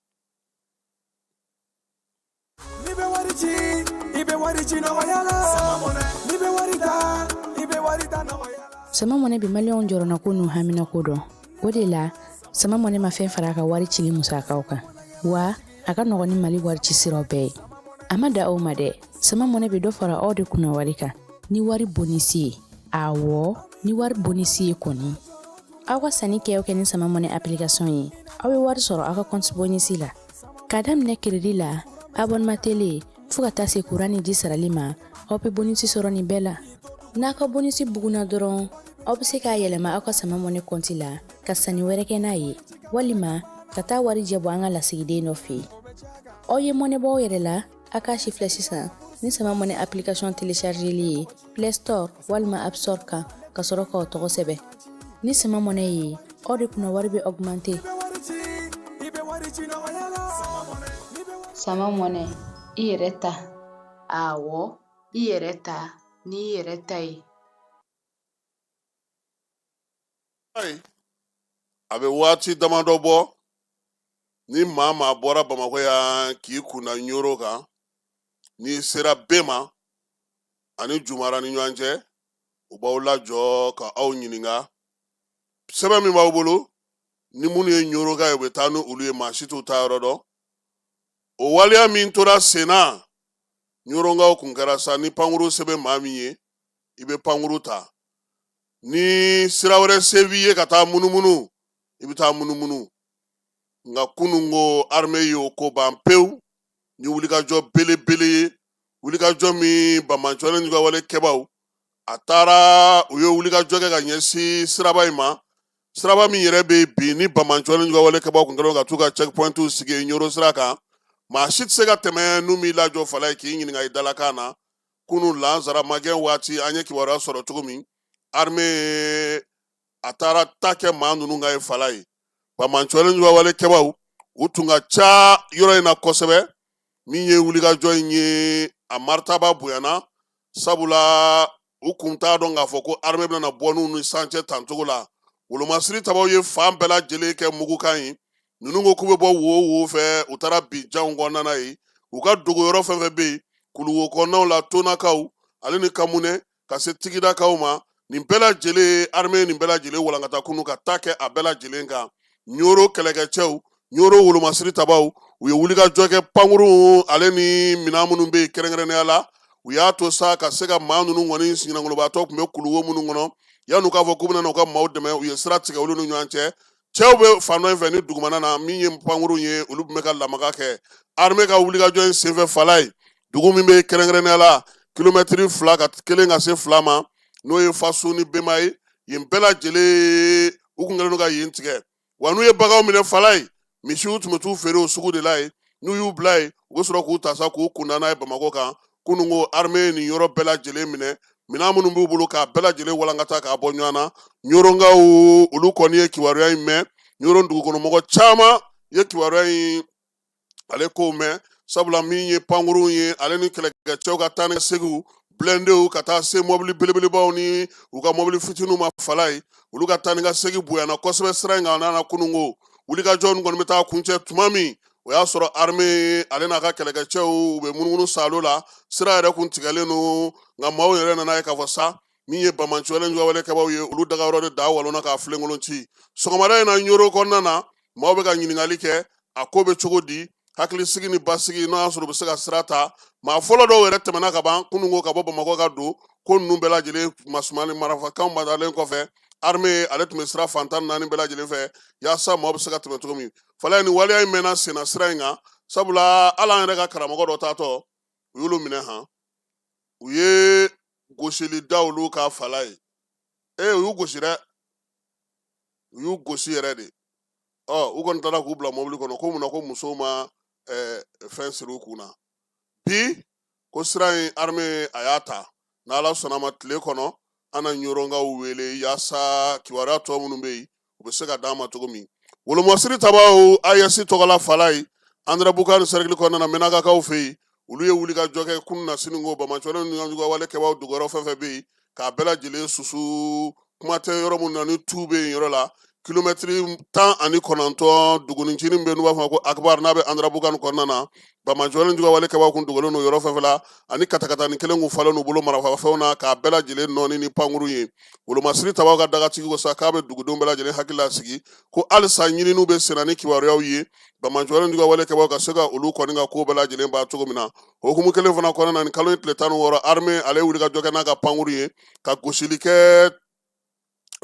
D: Sama mɔnɛ bi maliyɛnw jɔrɔna ko n'u hamina ko dɔn o de la sama mɔnɛ ma fɛn fara a ka wari cili musakaw kan wa a ka nɔgɔn ni mali wari ci siraw bɛɛ ye a ma da aw ma dɛ sama mɔnɛ bi dɔ fara aw de kunna wari kan ni wari bonisi ye awɔ ni wari bonisi ye kɔni aw ka sanni kɛ ni sama mɔnɛ application ye aw bɛ wari sɔrɔ aw ka compte bonisi la ka daminɛ crédit la abonnement télé fo ka taa se courant ni ji sarali ma aw bɛ bonisi sɔrɔ nin bɛɛ la n'a ka bonisi buguna dɔrɔn aw bɛ se k'a yɛlɛma aw ka sama mɔnɛ compte la ka sanni wɛrɛ kɛ n'a ye walima ka taa wari jɛbɔ an ka lasigiden dɔ fɛ yen aw ye mɔnɛ bɔ aw yɛrɛ la a k'a si filɛ sisan ni sama mɔnɛ application téléchargeli ye Play Store walima App Store kan ka sɔrɔ k'aw tɔgɔ sɛbɛn ni sama mɔnɛ ye aw de kunna wari bɛ augmenter
E: sama mɔnɛ i yɛrɛ ta awɔ i yɛrɛ ta ni i yɛrɛ ta ye
A: a bɛ waati damadɔ bɔ ni maa maa bɔra Bamakɔ yan k'i kunna ɲoro kan n'i sera bɛɛ ma ani Jumara ni ɲɔgɔn cɛ u b'aw lajɔ ka aw ɲininka sɛbɛn min b'aw bolo ni minnu ye ɲoroka ye u bɛ taa ni olu ye maa si t'u ta yɔrɔ dɔn o waleya min tora sen na ɲorokaw kun kɛra sa ni pankuru sɛbɛn maa min ye i bɛ pankuru ta ni sira wɛrɛ se b'i ye ka taa munumunu i bɛ taa munumunu nka kunun ko armée ye o ko ban pewu ni wulikajɔ belebele ye wulikajɔ min Bamanjɔlen n'u ka wale kɛbaaw a taara u ye wulikajɔ kɛ ka ɲɛsin siraba in ma siraba min yɛrɛ bɛ bi ni Bamanjɔlen n'u ka wale kɛbaaw kun kɛlen ka t'u ka checkpointiw sigi ɲoro sira kan maa si tɛ se ka tɛmɛ n'u m'i lajɔ fala ye k'i ɲininka i dalakan na kunun lansara magɛn waati an ye kibaruya sɔrɔ cogo min armée a taara ta kɛ maa ninnu ka ye fala ye Bamanjɔlen n'u ka wale kɛbaaw u tun ka ca yɔrɔ in na kosɛbɛ min ye wulikajɔ in ye a maritaba bonyana sabula u kun t'a dɔn k'a fɔ ko armée bɛna bɔ n'u ni sancɛ tancogo la wolomasiri tabaw ye fan bɛɛ lajɛlen kɛ mugukan ye ninnu ko k'u bɛ bɔ wo fɛ u taara bi janw kɔnɔna ye u ka dogo yɔrɔ fɛn fɛn bɛ yen kuluwo kɔnɔnaw la tonakaw ale ni kamunɛ ka se tigidakaw ma nin bɛɛ lajɛlen armée nin bɛɛ lajɛlen walankata kunu ka taa kɛ a bɛɛ lajɛlen kan ɲoro kɛlɛkɛcɛw ɲoro wolomasiri tabaw u ye wulikajɔ kɛ pankuru ale ni minɛn minnu bɛ yen kɛrɛnkɛrɛnnenya la u y'a to sa ka se ka maa ninnu kɔni ɲɛnagolobaatɔ tun bɛ kuluwo minnu kɔnɔ yan'u k'a fɔ k'u bɛna u ka maaw dɛmɛ u ye sira tigɛ olu ni ɲɔgɔn cɛ cɛw bɛ fan dɔ in fɛ ni dugumana na min ye pankuru ye olu tun bɛ ka lamaga kɛ armée ka wulikajɔ in senfɛ fala ye dugu min bɛ kɛrɛnkɛrɛnnenya la kilomɛtiri 2 ka 1 ka se 2 ma n'o ye Faso ni Bema ye yen bɛɛ lajɛlen u kun kɛlen don ka yen tigɛ wa n'u ye baganw minɛ fala ye misiw tun bɛ t'u feere o sugu de la ye n'u y'u bila ye u bɛ sɔrɔ k'u ta sa k'u kunda n'a ye Bamakɔ kan kunun ko armée nin yɔrɔ bɛɛ lajɛlen minɛ minɛn minnu b'u bolo k'a bɛɛ lajɛlen walankata k'a bɔ ɲɔgɔn na ɲoronkaw olu kɔni ye kibaruya in mɛn ɲoron dugukɔnɔmɔgɔ caman ye kibaruya in ale kow mɛn sabula min ye pankuru ye ale ni kɛlɛkɛcɛw ka taa ni segiw blendew ka taa se mɔbili belebelebaw ni u ka mɔbili fitininw ma fala ye olu ka taa ni ka segi bonyana kosɛbɛ sira in kan n'a na kununko wulikajɔ nin kɔni bɛ taa kuncɛ tuma min o y'a sɔrɔ armée ale n'a ka kɛlɛkɛcɛw u bɛ munumunu salo la sira yɛrɛ kun tigɛlen don nka maaw yɛrɛ nana ye k'a fɔ sa min ye bamancɔlen jɔwalekɛbaw ye olu dagayɔrɔ de da walonna k'a filenkolon ci sɔgɔmada in na ɲoro kɔnɔna na maaw bɛ ka ɲininkali kɛ a ko bɛ cogo di hakilisigi ni basigi n'o y'a sɔrɔ u bɛ se ka sira ta maa fɔlɔ dɔw yɛrɛ tɛmɛna ka ban kununko ka bɔ Bamakɔ ka don ko ninnu bɛɛ lajɛlen masumani marifakanw badalen kɔfɛ armée ale tun bɛ sira fantan naani bɛɛ lajɛlen fɛ yaasa maaw bɛ se ka tɛmɛ cogo min fala ni waleya in mɛnna senna sira in kan sabula hali an yɛrɛ ka karamɔgɔ dɔ taatɔ u y'olu minɛ han u ye gosili da olu ka fala ye u y'u gosi dɛ u y'u gosi yɛrɛ de u kɔni taara k'u bila mɔbili kɔnɔ ko munna ko musow ma fɛn siri u kun na bi ko sira in armée a y'a ta n'ala sɔnna ma tile kɔnɔ an na ɲoronkaw wele yaasa kibaruya tɔ minnu bɛ yen u bɛ se ka d'an ma cogo min wolomasiri tabaw AES tɔgɔla fala ye André Bukari cercle kɔnɔna na Menakakaw fɛ yen olu ye wulikajɔ kɛ kunun na siniko bamancɔlen ni ɲɔgɔnjuguya walekɛbaw duguyɔrɔ fɛn fɛn bɛ yen k'a bɛɛ lajɛlen susu kuma tɛ yɔrɔ minnu na ni tu bɛ yen yɔrɔ la kilomɛtiri 19 dugunincinin bɛ n'u b'a fɔ ko Akbar n'a bɛ André Bukari kɔnɔna na bamancɔlen juguya walekɛbaw kun dogolen don yɔrɔ fɛn fɛn la ani katakatani kelen kun falen n'u bolo marafafɛnw na k'a bɛɛ lajɛlen nɔɔni ni pankuru ye wolomasiri tabaw ka dagatigi ko sa k'a bɛ dugudenw bɛɛ lajɛlen hakili lasigi ko halisa ɲininiw bɛ senna ni kibaruyaw ye bamancɔlen juguya walekɛbaw ka se ka olu kɔni ka ko bɛɛ lajɛlen b'a cogo min na hukumu kelen fana kɔnɔna na nin kalo in tile 16 armée ale wulikajɔ kɛ n'a ka pankuru ye ka gosili kɛ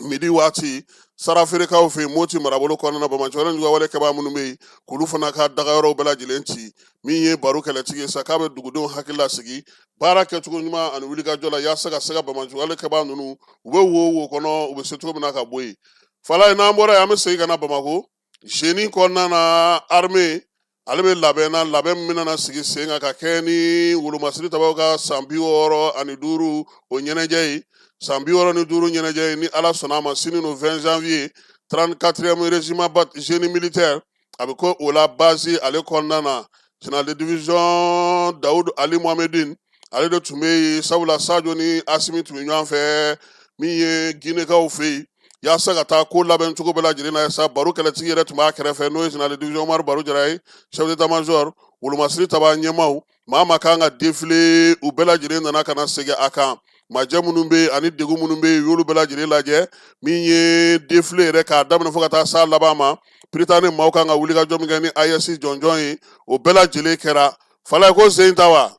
A: midi waati sarafeerekaw fɛ yen Moti marabolo kɔnɔna na bamancɔlen juguya walekɛbaa minnu bɛ yen k'olu fana ka dagayɔrɔw bɛɛ lajɛlen ci min ye baro kɛlɛtigi ye sa k'a bɛ dugudenw hakili lasigi baara kɛcogo ɲuman ani wulikajɔ la yaasa ka se ka bamancɔlen walekɛbaa ninnu u bɛ wo kɔnɔ u bɛ se cogo min na ka bɔ yen fala ye n'an bɔra yen an bɛ segin ka na Bamako Jeni kɔnɔna na armée ale bɛ labɛn min bɛna sigi sen kan ka kɛ ni wolomasiri tabaw ka san 65 o ɲɛnajɛ ye san 65 ɲɛnajɛ ni ala sɔnna ma sini no 20 janvier 34e régiment génie militaire a bɛ kɛ o la base ale kɔnɔna na général de division Daoud Ali Mohamedine ale de tun bɛ yen sabula Sajo ni Asimi tun bɛ ɲɔgɔn fɛ min ye Ginekaw fɛ yen yaasa ka taa ko labɛn cogo bɛɛ lajɛlen na sa baro kɛlɛtigi yɛrɛ tun b'a kɛrɛfɛ n'o ye général de division Umaru Baro Jara ye chef d'état-major wolomasiri taba ɲɛmaw maa kan ka défilé u bɛɛ lajɛlen nana ka na segin a kan majɛ minnu bɛ yen ani degun minnu bɛ yen u y'olu bɛɛ lajɛlen lajɛ min ye défilé yɛrɛ k'a daminɛ fo ka taa s'a laban ma Prytanne maaw kan ka wulikajɔ min kɛ ni AES jɔnjɔn ye o bɛɛ lajɛlen kɛra fala ye ko sen ta wa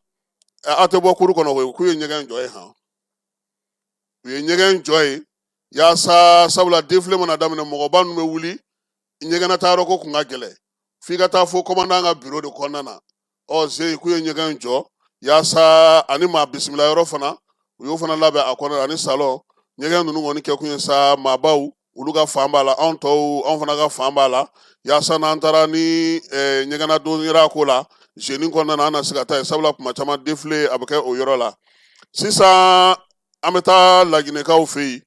A: a tɛ bɔ kuru kɔnɔ koyi k'u ye ɲɛgɛn jɔ ye han u ye ɲɛgɛn jɔ ye yaasa sabula défilé mana daminɛ mɔgɔba ninnu bɛ wuli ɲɛgɛnna taa yɔrɔ ko kun ka gɛlɛn f'i ka taa fo commandant ka bureau de kɔnɔna na Zeyi k'u ye ɲɛgɛn jɔ yaasa ani maa bisimila yɔrɔ fana u y'o fana labɛn a kɔnɔ ani salon ɲɛgɛn ninnu kɔni kɛ kun ye sa maabaw olu ka fan b'a la anw fana ka fan b'a la yaasa n'an taara ni ɲɛgɛnna don yɛrɛ ko la Jeni kɔnɔna na an na se ka taa yen sabula kuma caman défilé a bɛ kɛ o yɔrɔ la sisan an bɛ taa Laginɛkaw fɛ yen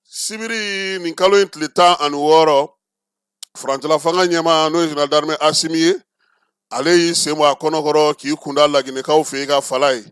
A: sibiri nin kalo in tile 16 furancɛla fanga ɲɛma n'o ye général d'armée Asimi ye ale y'i sen bɔ a kɔnɔkɔrɔ k'i kunda Laginɛkaw fɛ yen ka fala ye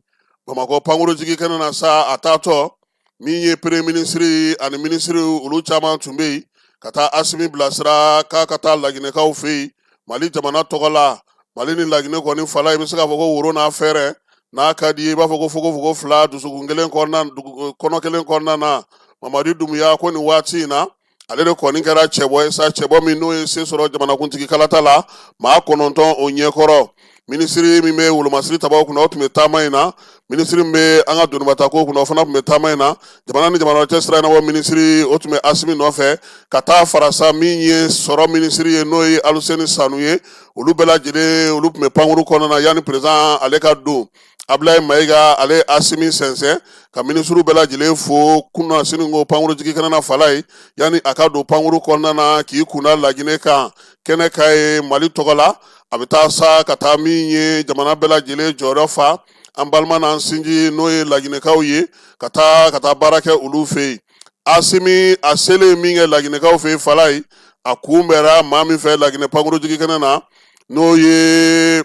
A: Bamakɔ pankuru jigi kɛnɛ na sa a taatɔ min ye premier ministre ani ministre olu caman tun bɛ yen ka taa Asimi bilasira k'a ka taa Laginɛkaw fɛ yen Mali jamana tɔgɔ la Mali ni Laginɛ kɔni fala i bɛ se k'a fɔ ko woro n'a fɛrɛ n'a ka di i b'a fɔ ko fogofogo fila dusukun kelen kɔnɔ kelen kɔnɔna na Mamadu Dumuya ko nin waati in na ale de kɔni kɛra cɛbɔ ye sa, cɛbɔ min n'o ye se sɔrɔ jamanakuntigi kalata la maa 9 o ɲɛkɔrɔ. Minisiri min bɛ wolomasiri tabaw kunna o tun bɛ taama in na, minisiri min bɛ an ka donibatako kunna o fana tun bɛ taama in na, jamana ni jamana cɛ sira ɲɛnabɔ minisiri o tun bɛ Asimi nɔfɛ ka taa farasa min ye sɔrɔ minisiri ye n'o ye Aluseni Sanu ye. Olu bɛɛ lajɛlen olu tun bɛ pankuru kɔnɔna na yanni président ale ka don. Ablaye Mayiga ale Asimi sɛnsɛn ka minisiriw bɛɛ lajɛlen fo kunna sini ko pankuru jigi kɛnɛ na fala ye yanni a ka don pankuru kɔnɔna na k'i kunda Laginɛ kan kɛnɛ ka ye Mali tɔgɔ la. A bɛ taa sa ka taa min ye jamana bɛɛ lajɛlen jɔyɔrɔ fa an balima n'an sinji n'o ye Laginɛkaw ye ka taa baara kɛ olu fɛ yen. Asimi a selen min kɛ Laginɛkaw fɛ yen fala ye a kunbɛra maa min fɛ Laginɛ pankuru jigi kɛnɛ na n'o ye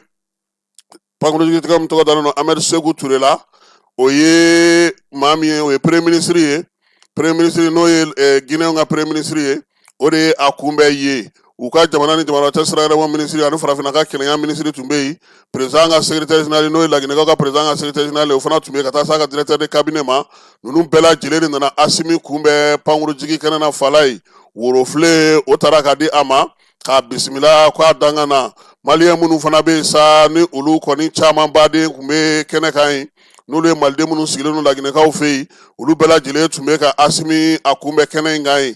A: pankuru jigi kɛnɛ min tɔgɔ dalen don Ahmed Seku Ture la. O ye maa min ye o ye premier ministre ye, premier ministre n'o ye Guinée ka premier ministre ye, o de ye a kunbɛ ye. U ka jamana ni jamana cɛ sira yɛrɛbɔ minisiri ani farafinna ka kɛlɛya minisiri tun bɛ yen. Président ka secrétaire général n'o ye Laginɛkaw ka président ka secrétaire général o fana tun bɛ ka taa s'a ka directeur de cabinet ma. Ninnu bɛɛ lajɛlen de nana Asimi kunbɛ pankuru jigi kɛnɛ na fala ye. Worofile o taara ka di a ma k'a bisimila k'a danga na. Maliyɛn minnu fana bɛ yen sa ni olu kɔni caman baden tun bɛ kɛnɛ kan yen. N'olu ye maliden minnu sigilen don Laginɛkaw fɛ yen olu bɛɛ lajɛlen tun bɛ ka Asimi a kunbɛ kɛnɛ in kan yen.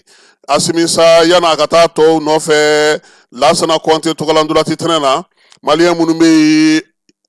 A: Asimi sa yana a ka taa tɔw nɔfɛ Lansana Kɔnte tɔgɔlandolati tɛnɛ na maliyɛn minnu bɛ yen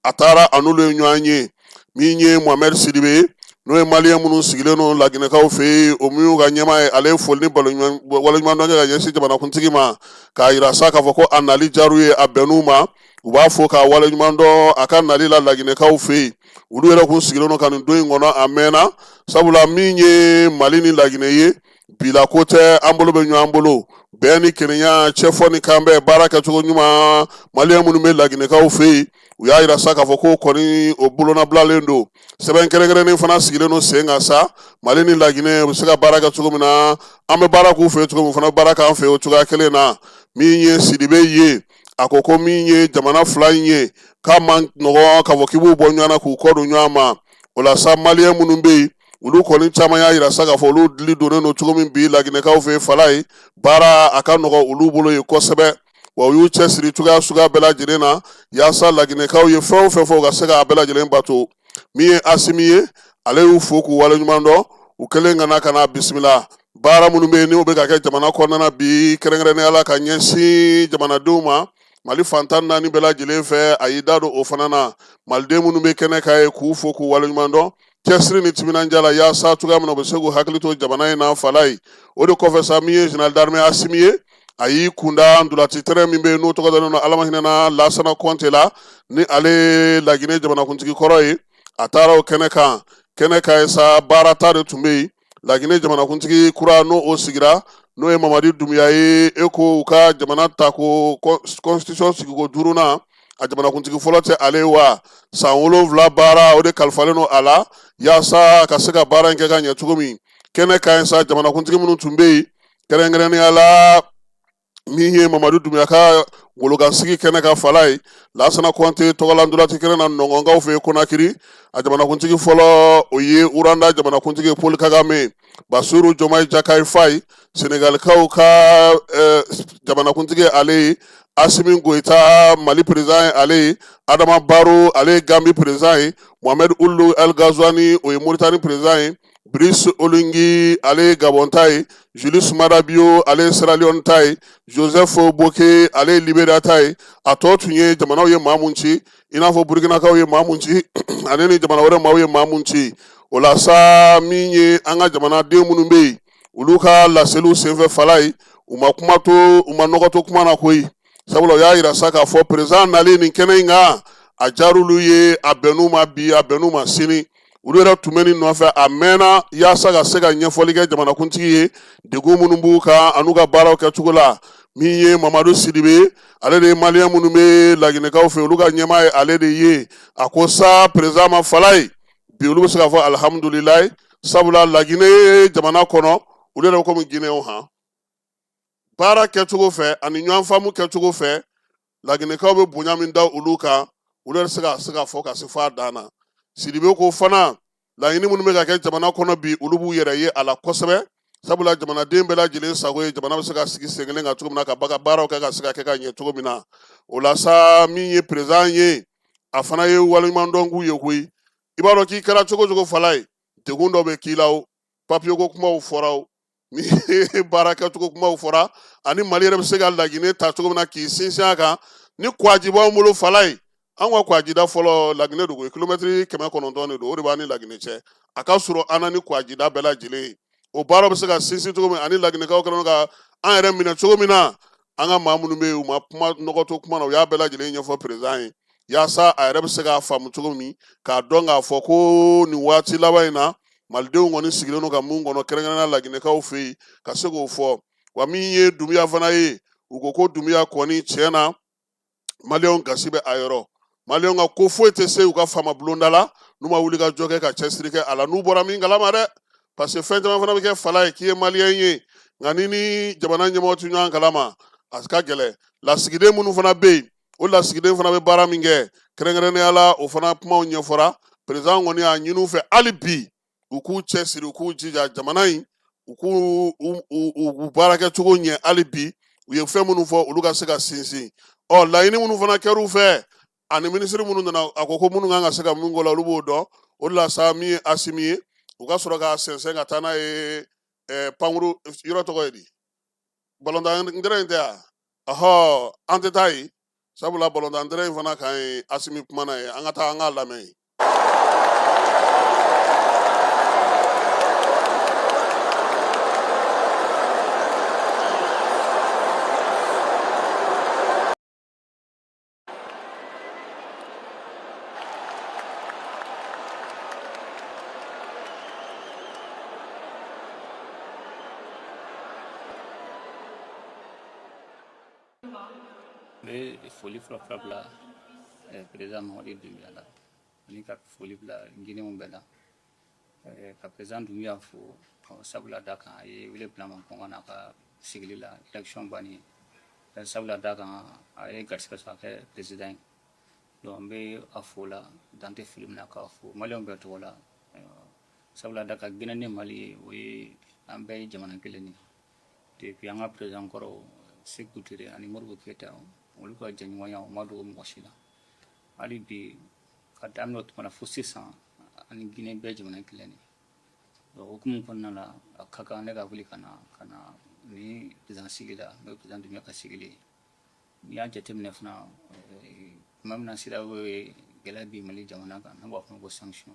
A: a taara a n'olu ye ɲɔgɔn ye min ye Mohamed Sidibe n'o ye maliyɛn minnu sigilen don Laginɛkaw fɛ yen o min y'u ka ɲɛmaa ye ale ye foli ni waleɲumandɔn kɛ ka ɲɛsin jamanakuntigi ma k'a yira sa k'a fɔ ko a nali diyar'u ye a bɛnn'u ma u b'a fɔ k'a waleɲumandɔn a ka nali la Laginɛkaw fɛ yen olu yɛrɛ kun sigilen don ka nin don in kɔnɔ a mɛnna sabula min ye Mali ni Laginɛ ye bila ko tɛ an bolo bɛ ɲɔgɔn bolo bɛɛ ni kelenya cɛfɔ ni kanbɛn baara kɛcogo ɲuman maliyɛn minnu bɛ Laginɛkaw fɛ yen u y'a yira sa k'a fɔ ko kɔni o bolonabilalen don sɛbɛn kɛrɛnkɛrɛnnen fana sigilen don sen kan sa Mali ni Laginɛ u bɛ se ka baara kɛ cogo min na an bɛ baara k'u fɛ cogo min fana baara k'an fɛ o cogoya kelen na min ye Sidibe ye a ko min ye jamana fila in ye k'a man nɔgɔn k'a fɔ k'i b'u bɔ ɲɔgɔn na k'u kɔ don ɲɔgɔn ma o la sa maliyɛn minnu bɛ yen olu kɔni caman y'a yira sa k'a fɔ olu dili donnen don cogo min bi Laginɛkaw fɛ fala ye baara a ka nɔgɔ olu bolo ye kosɛbɛ wa u y'u cɛsiri cogoya suguya bɛɛ lajɛlen na yaasa Laginɛkaw ye fɛn o fɛn fɔ u ka se k'a bɛɛ lajɛlen bato min ye Asimi ye ale y'u fo k'u waleɲuman dɔn u kɛlen ka na bisimila baara minnu bɛ yen n'u bɛ ka kɛ jamana kɔnɔna na bi kɛrɛnkɛrɛnnenya la ka ɲɛsin jamanadenw ma Mali fantan 4 bɛɛ lajɛlen fɛ a y'i da don o fana na maliden minnu bɛ kɛnɛ kan ye k'u fo k'u waleɲuman dɔn cɛsiri ni timinandiya la yaasa cogoya min na u bɛ se k'u hakili to jamana in na fala ye o de kɔfɛ sa min ye général d'armée Asimi ye a y'i kunda ndolati tɛrɛ min bɛ yen n'o tɔgɔ dalen don Ala ma hinɛna Lansana Kɔnte la ni ale Laginɛ jamanakuntigi kɔrɔ ye a taara o kɛnɛ kan ye sa baara ta de tun bɛ yen Laginɛ jamanakuntigi kura n'o o sigira n'o ye Mamadu Dumuya ye e ko u ka jamana ta ko constitution sigiko 5nan a jamanakuntigi fɔlɔ tɛ ale wa san 7 baara o de kalifalen don a la yaasa ka se ka baara in kɛ ka ɲɛ cogo min kɛnɛ kan sa jamanakuntigi minnu tun bɛ yen kɛrɛnkɛrɛnnenya la min ye Mamadu Dumuya ka wolokansigi kɛnɛ ka fala ye Lansana Kɔnte tɔgɔlandolati kɛnɛ na Nɔngɔnkaw fɛ Konakiri a jamanakuntigi fɔlɔ o ye Uranda jamanakuntigi Paul Kagame Basiru Jomayi Jakayi Faye Senegalikaw ka jamanakuntigi ale ye Asimi Goita Mali président ye ale ye Adama Barrow ale ye Gambie président ye Mohamed Ould El Ghazouani o ye Mauritanie président ye Brice Oligui ale ye Gabon ta ye Julius Maada Bio ale ye Sierra Leone ta ye Joseph Boaké ale ye Libéria ta ye a tɔ tun ye jamanaw ye maa mun ci i n'a fɔ Burkinakaw ye maa mun ci ani ni jamana wɛrɛ maaw ye maa mun ci o la sa min ye an ka jamanaden minnu bɛ yen olu ka laseliw senfɛ fala ye u ma nɔgɔ to kuma na koyi sabula o y'a yira sa k'a fɔ président nalen nin kɛnɛ in kan a diyar'olu ye a bɛnn'u ma bi a bɛnn'u ma sini olu yɛrɛ tun bɛ nin nɔfɛ a mɛnna yaasa ka se ka ɲɛfɔli kɛ jamanakuntigi ye degun minnu b'u kan an'u ka baaraw kɛcogo la min ye Mamadu Sidibe ale de ye maliyɛn minnu bɛ Laginɛkaw fɛ olu ka ɲɛmaa ye ale de ye a ko sa président ma fala ye bi olu bɛ se k'a fɔ alihamudulilayi sabula Laginɛ jamana kɔnɔ olu yɛrɛ komi Guinéenw han baara kɛcogo fɛ ani ɲɔgɔn faamu kɛcogo fɛ Laginɛkaw bɛ bonya min da olu kan olu yɛrɛ se ka fɔ ka se f'a dan na Sidibe ko fana laɲini minnu bɛ ka kɛ jamana kɔnɔ bi olu b'u yɛrɛ ye a la kosɛbɛ sabula jamanaden bɛɛ lajɛlen sago ye jamana bɛ se ka sigi sen kelen kan cogo min na ka baaraw kɛ ka se ka kɛ ka ɲɛ cogo min na o la sa min ye président ye a fana ye waleɲumandɔn k'u ye koyi i b'a dɔn k'i kɛra cogo cogo fala ye degun dɔ bɛ k'i la o papiye ko kumaw fɔra o ni baara kɛcogo kumaw fɔra ani Mali yɛrɛ bɛ se ka laginɛ ta cogo min na k'i sinsin a kan ni kwaji b'anw bolo fala ye an ka kwajida fɔlɔ laginɛ dugu ye kilomɛtiri 900 de don o de b'an ni laginɛ cɛ a ka surun an na ni kwajida bɛɛ lajɛlen ye o baara bɛ se ka sinsin cogo min ani laginɛkaw kɛlen ka an yɛrɛ minɛ cogo min na an ka maa minnu bɛ yen u ma kuma nɔgɔtɔ kuma na u y'a bɛɛ lajɛlen ɲɛfɔ président ye yaasa a yɛrɛ bɛ se k'a faamu cogo min k'a dɔn k'a fɔ ko nin waati laban in na malidenw kɔni sigilen don ka mun kɔnɔ kɛrɛnkɛrɛnnenya laginɛkaw fɛ yen ka se k'o fɔ wa min ye Dunbiya fana ye u ko Dunbiya kɔni tiɲɛ na maliyɛnw gasi bɛ a yɔrɔ maliyɛnw ka ko foyi tɛ se u ka faama bulonda la n'u ma wuli ka jɔ kɛ ka cɛsiri kɛ a la n'u bɔra min kalama dɛ parce que fɛn caman fana bɛ kɛ fala ye k'i ye maliyɛn ye nka ni jamana ɲɛmɔgɔ tɛ ɲɔgɔn kalama a ka gɛlɛn lasigiden minnu fana bɛ yen o lasigiden fana bɛ baara min kɛ kɛrɛnkɛrɛnnenya la o fana kumaw ɲɛfɔra président kɔni y'a ɲini u fɛ hali bi u k'u cɛsiri u k'u jija jamana in u k'u baara kɛcogo ɲɛ hali bi u ye fɛn minnu fɔ olu ka se ka sinsin laɲini minnu fana kɛr'u fɛ ani minisiri minnu nana a ko minnu kan ka se ka mun k'o la olu b'o dɔn o de la sa min ye Asimi ye u ka sɔrɔ k'a sɛnsɛn ka taa n'a ye pankuru yɔrɔ tɔgɔ ye di balontan ndɛrɛ in tɛ yan an tɛ taa yen sabula balontan ndɛrɛ in fana kan ye Asimi kumana ye an ka taa an k'a lamɛn yen.
F: Be foli fila bila président Mamadi Doumbouya la ani ka foli bila Guinéen bɛɛ la ka président Doumbouya fo sabula da kan a ye wele bila ma kɔn na ka sigili la élection banni sabula da kan a ye garisɛgɛ sɔrɔ kɛ président donc an bɛ a fo la dan tɛ fili min na k'a fo maliyɛnw bɛɛ tɔgɔ la sabula da kan Guinée ni Mali o ye an bɛɛ ye jamana kelen ye depuis an ka président kɔrɔ Sékou Touré ani Modibo Keïta olu ka jɛɲɔgɔnya o ma dogo mɔgɔ si la hali bi ka daminɛ o tuma na fo sisan ani Guinée bɛɛ jamana kelen ye donc hukumu kɔnɔna la a ka kan ne ka wuli ka na ni président sigi la n'o ye président Doumbouya ka sigili ye n'i y'a jateminɛ fana tuma min na CEDEAO ye gɛlɛya bi Mali jamana kan n'an b'a fɔ ko sanction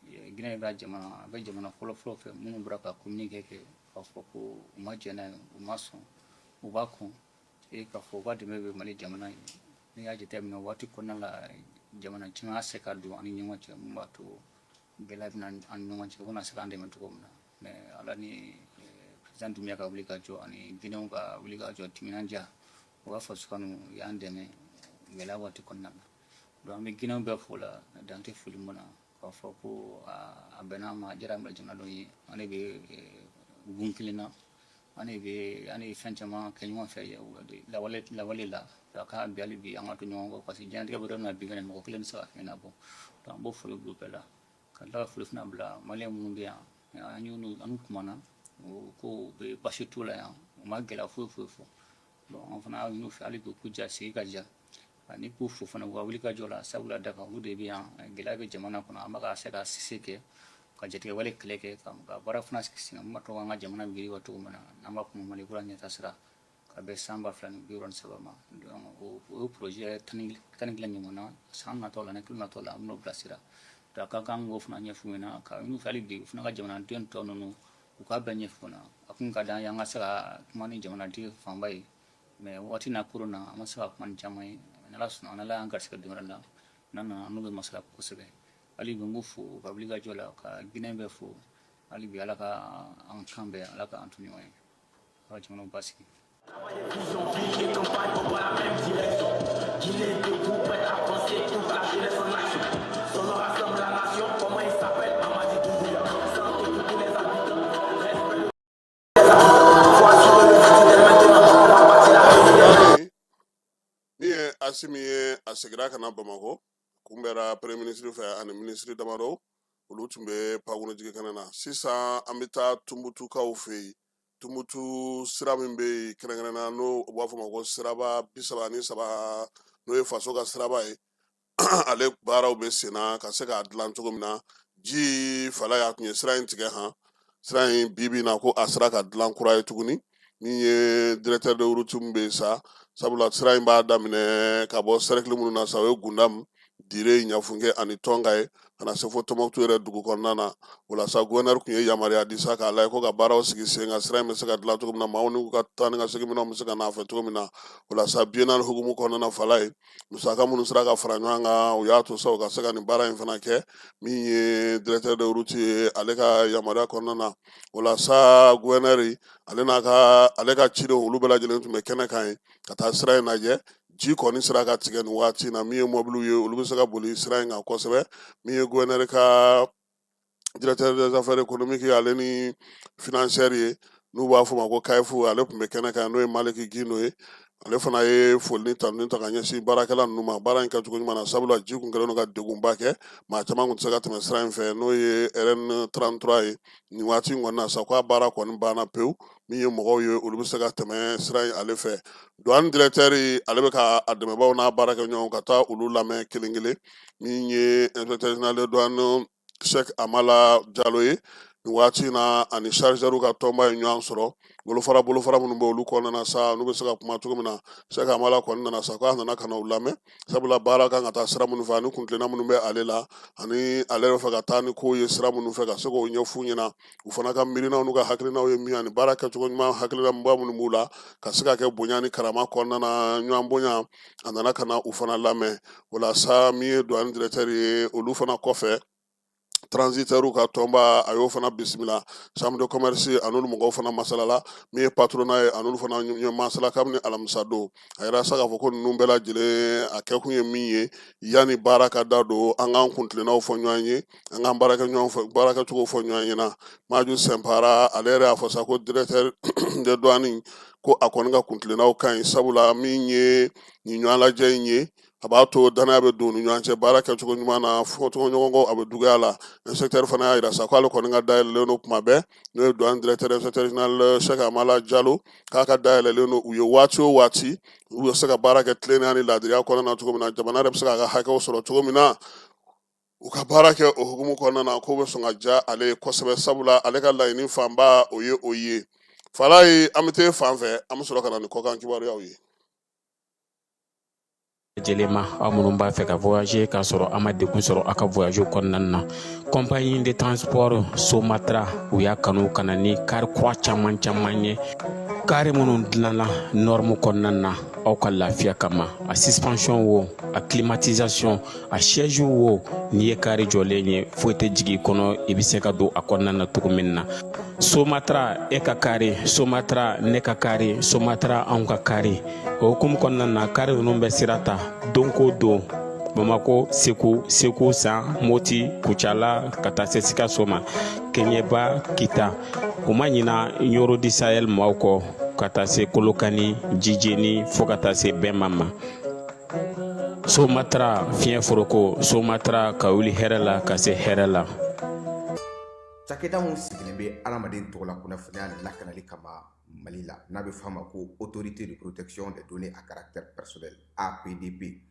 F: Guinée bɛ jamana fɔlɔ-fɔlɔ fɛ minnu bɔra ka communiqué kɛ k'a fɔ ko u ma jɛn n'a ye u ma sɔn u b'a kɔn k'a fɔ u ka dɛmɛ bɛ Mali jamana ye n'i y'a jateminɛ waati kɔnɔna la jamana caman y'a se ka don ani ɲɔgɔn cɛ mun b'a to gɛlɛya bɛ na ani ɲɔgɔn cɛ u kana se k'an dɛmɛ cogo min na mais ala ni président Doumbouya ka wuli ka jɔ ani Guinéenw ka wuli ka jɔ timinandiya u ka faso kanu u y'an dɛmɛ gɛlɛya waati kɔnɔna na donc an bɛ Guinéenw bɛɛ fo la dan tɛ foli min na k'a fɔ ko a bɛnna ma a diyara Mali jamana dɔ ye an de bɛ gun kelen na an ye fɛn caman kɛ ɲɔgɔn fɛ lawale la a ka bi hali bi an ka to ɲɔgɔn kɔ parce que diɲɛlatigɛ bɛ yɔrɔ min na bi mɔgɔ kelen tɛ se ka fɛn labɔ donc an b'o foli bila bɛɛ la ka tila ka foli fana bila maliyɛn minnu bɛ yan an kumana ko u bɛ basi t'u la yan u ma gɛlɛya foyi fɔ donc an fana y'a ɲini u fɛ hali bi k'u ja sigi ka ja ani k'u fo fana u ka wuli ka jɔ la sabula da kan olu de bɛ yan gɛlɛya bɛ jamana kɔnɔ an bɛ ka se ka sise kɛ ka jatigɛ wale kɛlɛ kɛ ka baara fana sigi sen kan to an ka jamana bɛ yiriwa cogo min na n'an b'a fɔ Mali kura ɲɛtasira ka bɛn san 2023 ma donc o ye projet 11 ɲɔgɔn na san natɔ la ni kilo natɔ la an bɛn'o bilasira donc a ka kan k'o fana ɲɛf'u ɲɛna ka ɲini u fɛ hali bi u fana ka jamanaden tɔ ninnu u k'a bɛɛ ɲɛf'u ɲɛna a kun ka d'an ye an ka se ka kuma ni jamanatigi fanba ye mais waati n'a koron na an ma se ka kuma ni caman ye n'Ala sɔnna n'Ala y'an garisɛgɛ don wɛrɛ la n'an nana n'u bɛ masala kosɛbɛ hali bi n b'u fo ka wuli ka jɔ la ka Guinée bɛɛ fo hali bi Ala ka an kan bɛn Ala ka an to ɲɔgɔn ye Ala ka jamanaw basigi.
A: Ni ye Asimi ye a seginna ka na Bamakɔ kunbɛra premier ministre fɛ ani ministre damadɔ olu tun bɛ pakɔnɔ jigi kɛnɛ na sisan an bɛ taa Tunbutukaw fɛ yen Tunbutu sira min bɛ yen kɛrɛnkɛrɛnnenya n'o u b'a fɔ ma ko siraba 33 n'o ye faso ka siraba ye ale baaraw bɛ sen na ka se k'a dilan cogo min na ji fala y'a tun ye sira in tigɛ han sira in bi na ko a sera ka dilan kura ye tuguni min ye directeur de route min bɛ yen sa sabula sira in b'a daminɛ ka bɔ cercle minnu na sa o ye Gundam Dire Ɲafunke ani Tɔnga ye ka na se fo Tɔnbɔkutu yɛrɛ dugu kɔnɔna na o la sa gouverneur tun ye yamaruya di sa k'a lajɛ ko ka baaraw sigi sen kan sira in bɛ se ka dilan cogo min na maaw n'u ka taa ni ka segin minɛnw bɛ se ka n'a fɛ cogo min na o la sa biennale hukumu kɔnɔna na fala ye musaka minnu sera ka fara ɲɔgɔn kan o y'a to sa u ka se ka nin baara in fana kɛ min ye directeur de route ye ale ka yamaruya kɔnɔna na o la sa gouverneur ale ka cidenw olu bɛɛ lajɛlen tun bɛ kɛnɛ kan ye ka taa sira in lajɛ ji kɔni sera ka tigɛ nin waati na min ye mɔbiliw ye olu bɛ se ka boli sira in kan kosɛbɛ min ye gouverneur ka directeur des affaires économiques ale ni financière ye n'u b'a fɔ ma ko KF ale tun bɛ kɛnɛ kan n'o ye Maliki Gindo ye ale fana ye foli ni tanuni ta ka ɲɛsin baarakɛla ninnu ma baara in kɛcogo ɲuman na sabula ji kun kɛlen don ka degunba kɛ maa caman tun tɛ se ka tɛmɛ sira in fɛ n'o ye RN 33 ye nin waati in kɔni na sa ko a baara kɔni banna pewu min ye mɔgɔw ye olu bɛ se ka tɛmɛ sira in ale fɛ douane directeur ale bɛ ka a dɛmɛbaaw n'a baarakɛ ɲɔgɔn ka taa olu lamɛn kelen kelen min ye inspecteur général de douane Cheikh Amala Jalo ye nin waati na ani chargeur ka tɔnba ye ɲɔgɔn sɔrɔ bolofara minnu bɛ olu kɔnɔna na sa n'u bɛ se ka kuma cogo min na Cheikh Amala kɔni nana sa k'a nana ka na u lamɛn sabula baara kan ka taa sira minnu fɛ ani kuntilenna minnu bɛ ale la ani ale yɛrɛ fɛ ka taa ni kow ye sira minnu fɛ ka se k'o ɲɛf'u ɲɛna u fana ka miirinaw n'u ka hakilinaw ye min ani baara kɛcogo ɲuman hakilinaba minnu b'u la ka se ka kɛ bonya ni karama kɔnɔna na ɲɔgɔn bonya a nana ka na u fana lamɛn o la sa min ye douane directeur ye olu fana kɔfɛ transitaires ka tɔnba a y'o fana bisimila chambre de commerce an'olu mɔgɔw fana masalala min ye patronat ye an'olu fana ɲɛ masala kabini alamisa don a yɛrɛ sa k'a fɔ ko ninnu bɛɛ lajɛlen a kɛkun ye min ye yanni baara ka da don an k'an kuntilennaw fɔ ɲɔgɔn ye an k'an baarakɛcogo fɔ ɲɔgɔn ɲɛna Maju Sɛnpara ale yɛrɛ y'a fɔ sa ko directeur de douane ko a kɔni ka kuntilennaw ka ɲi sabula min ye nin ɲɔgɔn lajɛ in ye a b'a to danaya bɛ don u ni ɲɔgɔn cɛ baara kɛcogo ɲuman na fɔcogo ɲɔgɔn kɔ a bɛ dugaya la inspecteur fana y'a jira sa k'ale kɔni ka dayɛlɛlen don tuma bɛɛ n'o ye douane directeur inspecteur général Cheikh Amala Jalo k'a ka dayɛlɛlen don u ye waati o waati u bɛ se ka baara kɛ tilennenya ni laadiriya kɔnɔna na cogo min na jamana yɛrɛ bɛ se k'a ka hakɛw sɔrɔ cogo min na u ka baara kɛ o hukumu kɔnɔna na k'o bɛ sɔn ka diya ale ye kosɛbɛ sabula ale ka laɲini fanba o ye fala ye an bɛ taa fan fɛ an bɛ sɔrɔ ka na ni kɔkan kibaruyaw ye.
G: Jelema aw minnu b'a fɛ ka voyager k'a sɔrɔ a ma degun sɔrɔ a ka voyage kɔnɔna na compagnie de transport Somatra u y'a kanu ka na ni kari kura caman ye kari minnu dilanna norme kɔnɔna na aw ka lafiya kama a suspension wo a climatisation a siège wo n'i ye kari jɔlen ye foyi tɛ jigin kɔnɔ i bɛ se ka don a kɔnɔna na cogo min na Somatra e ka kari Somatra ne ka kari Somatra anw ka kari o hukumu kɔnɔna na kari ninnu bɛ sira ta don ko don Bamako Segu San Moti Kucala ka taa se Sikaso ma Keɲeba Kita o ma ɲina Yoro di Sahel maaw kɔ ka taa se Kolokani Jijeni fo ka taa se Bɛnma ma Somatra fiɲɛ foroko Somatra ka wuli hɛrɛ la ka se hɛrɛ la.
H: Cakɛda mun sigilen bɛ adamaden tɔgɔ la kunnafoniya lakanali kama Mali la n'a bɛ f'a ma ko autorité de protection des données à caractère personnel APDP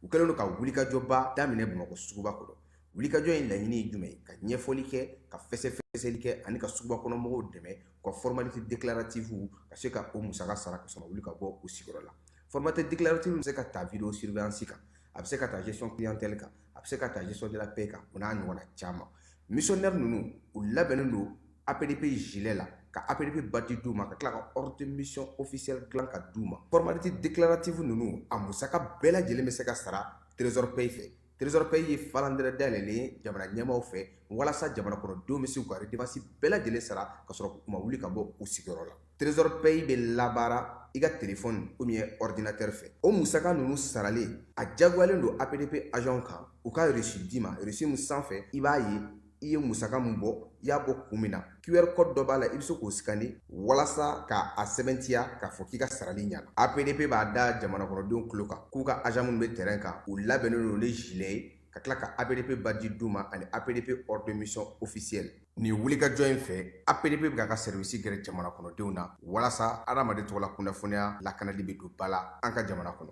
H: u kɛlen don ka wulikajɔba daminɛ Bamakɔ suguba kɔnɔ wulikajɔ in laɲini ye jumɛn ka ɲɛfɔli kɛ ka fɛsɛfɛsɛli kɛ ani ka suguba kɔnɔ mɔgɔw dɛmɛ ka formalité déclarative ka se ka o musaka sara ka sɔrɔ wuli ka bɔ u sigiyɔrɔ la formalité déclarative bɛ se ka ta vidéo surveillance kan a bɛ se ka ta gestion clientèle kan a bɛ se ka ta gestion de la paix kan o n'a ɲɔgɔnna caman missionnaire ninnu u labɛnnen don APDP gilet la ka APDP bati d'u ma ka tila ka ordre de mission officielle dilan ka d'u ma formalité déclarative ninnu a musaka bɛɛ lajɛlen bɛ se ka sara trésor paye fɛ trésor paye ye falandɛrɛ dayɛlɛlen ye jamana ɲɛmaaw fɛ walasa jamana kɔnɔdenw bɛ se k'u ka redevance bɛɛ lajɛlen sara ka sɔrɔ u ma wuli ka bɔ u sigiyɔrɔ la trésor paye bɛ labaara i ka téléphone ou bien ordinateur fɛ o musaka ninnu saralen a jagoyalen don APDP agent kan u ka reçu d'i ma reçu min sanfɛ i b'a ye i ye musaka mun bɔ i y'a bɔ kun min na QR code dɔ b'a la i bɛ se k'o scanner walasa ka a sɛbɛntiya k'a fɔ k'i ka sarali ɲɛna APDP b'a da jamana kɔnɔdenw tulo kan k'u ka agent minnu bɛ terrain kan u labɛnnen don ni gilet ye ka tila ka APDP badji duma ani APDP ordre de mission officielle ni wulikajɔ in fɛ APDP bɛ ka service gɛrɛ jamana kɔnɔdenw na walasa adamaden tɔgɔ la kunnafoniya lakanali bɛ don ba la an ka jamana kɔnɔ.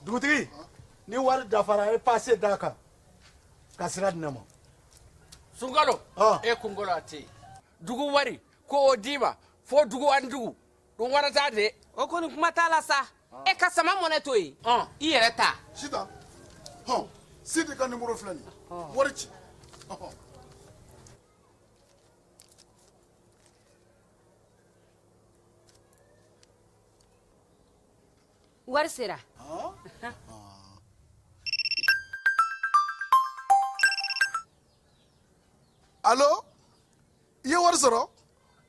I: Dugutigi ni wari dafara e passe d'a kan ka sira di ne ma.
J: Sunkalo e kunkolo a tɛ yen dugu wari ko o d'i ma fo dugu ani dugu dun wara t'a de.
K: O kɔni kuma t'a la sa e ka sama mɔnɛ to yen i yɛrɛ ta.
I: Sita Sidi ka numéro filɛ nin ye wari ci.
K: Wari sera.
I: Allo i ye wari sɔrɔ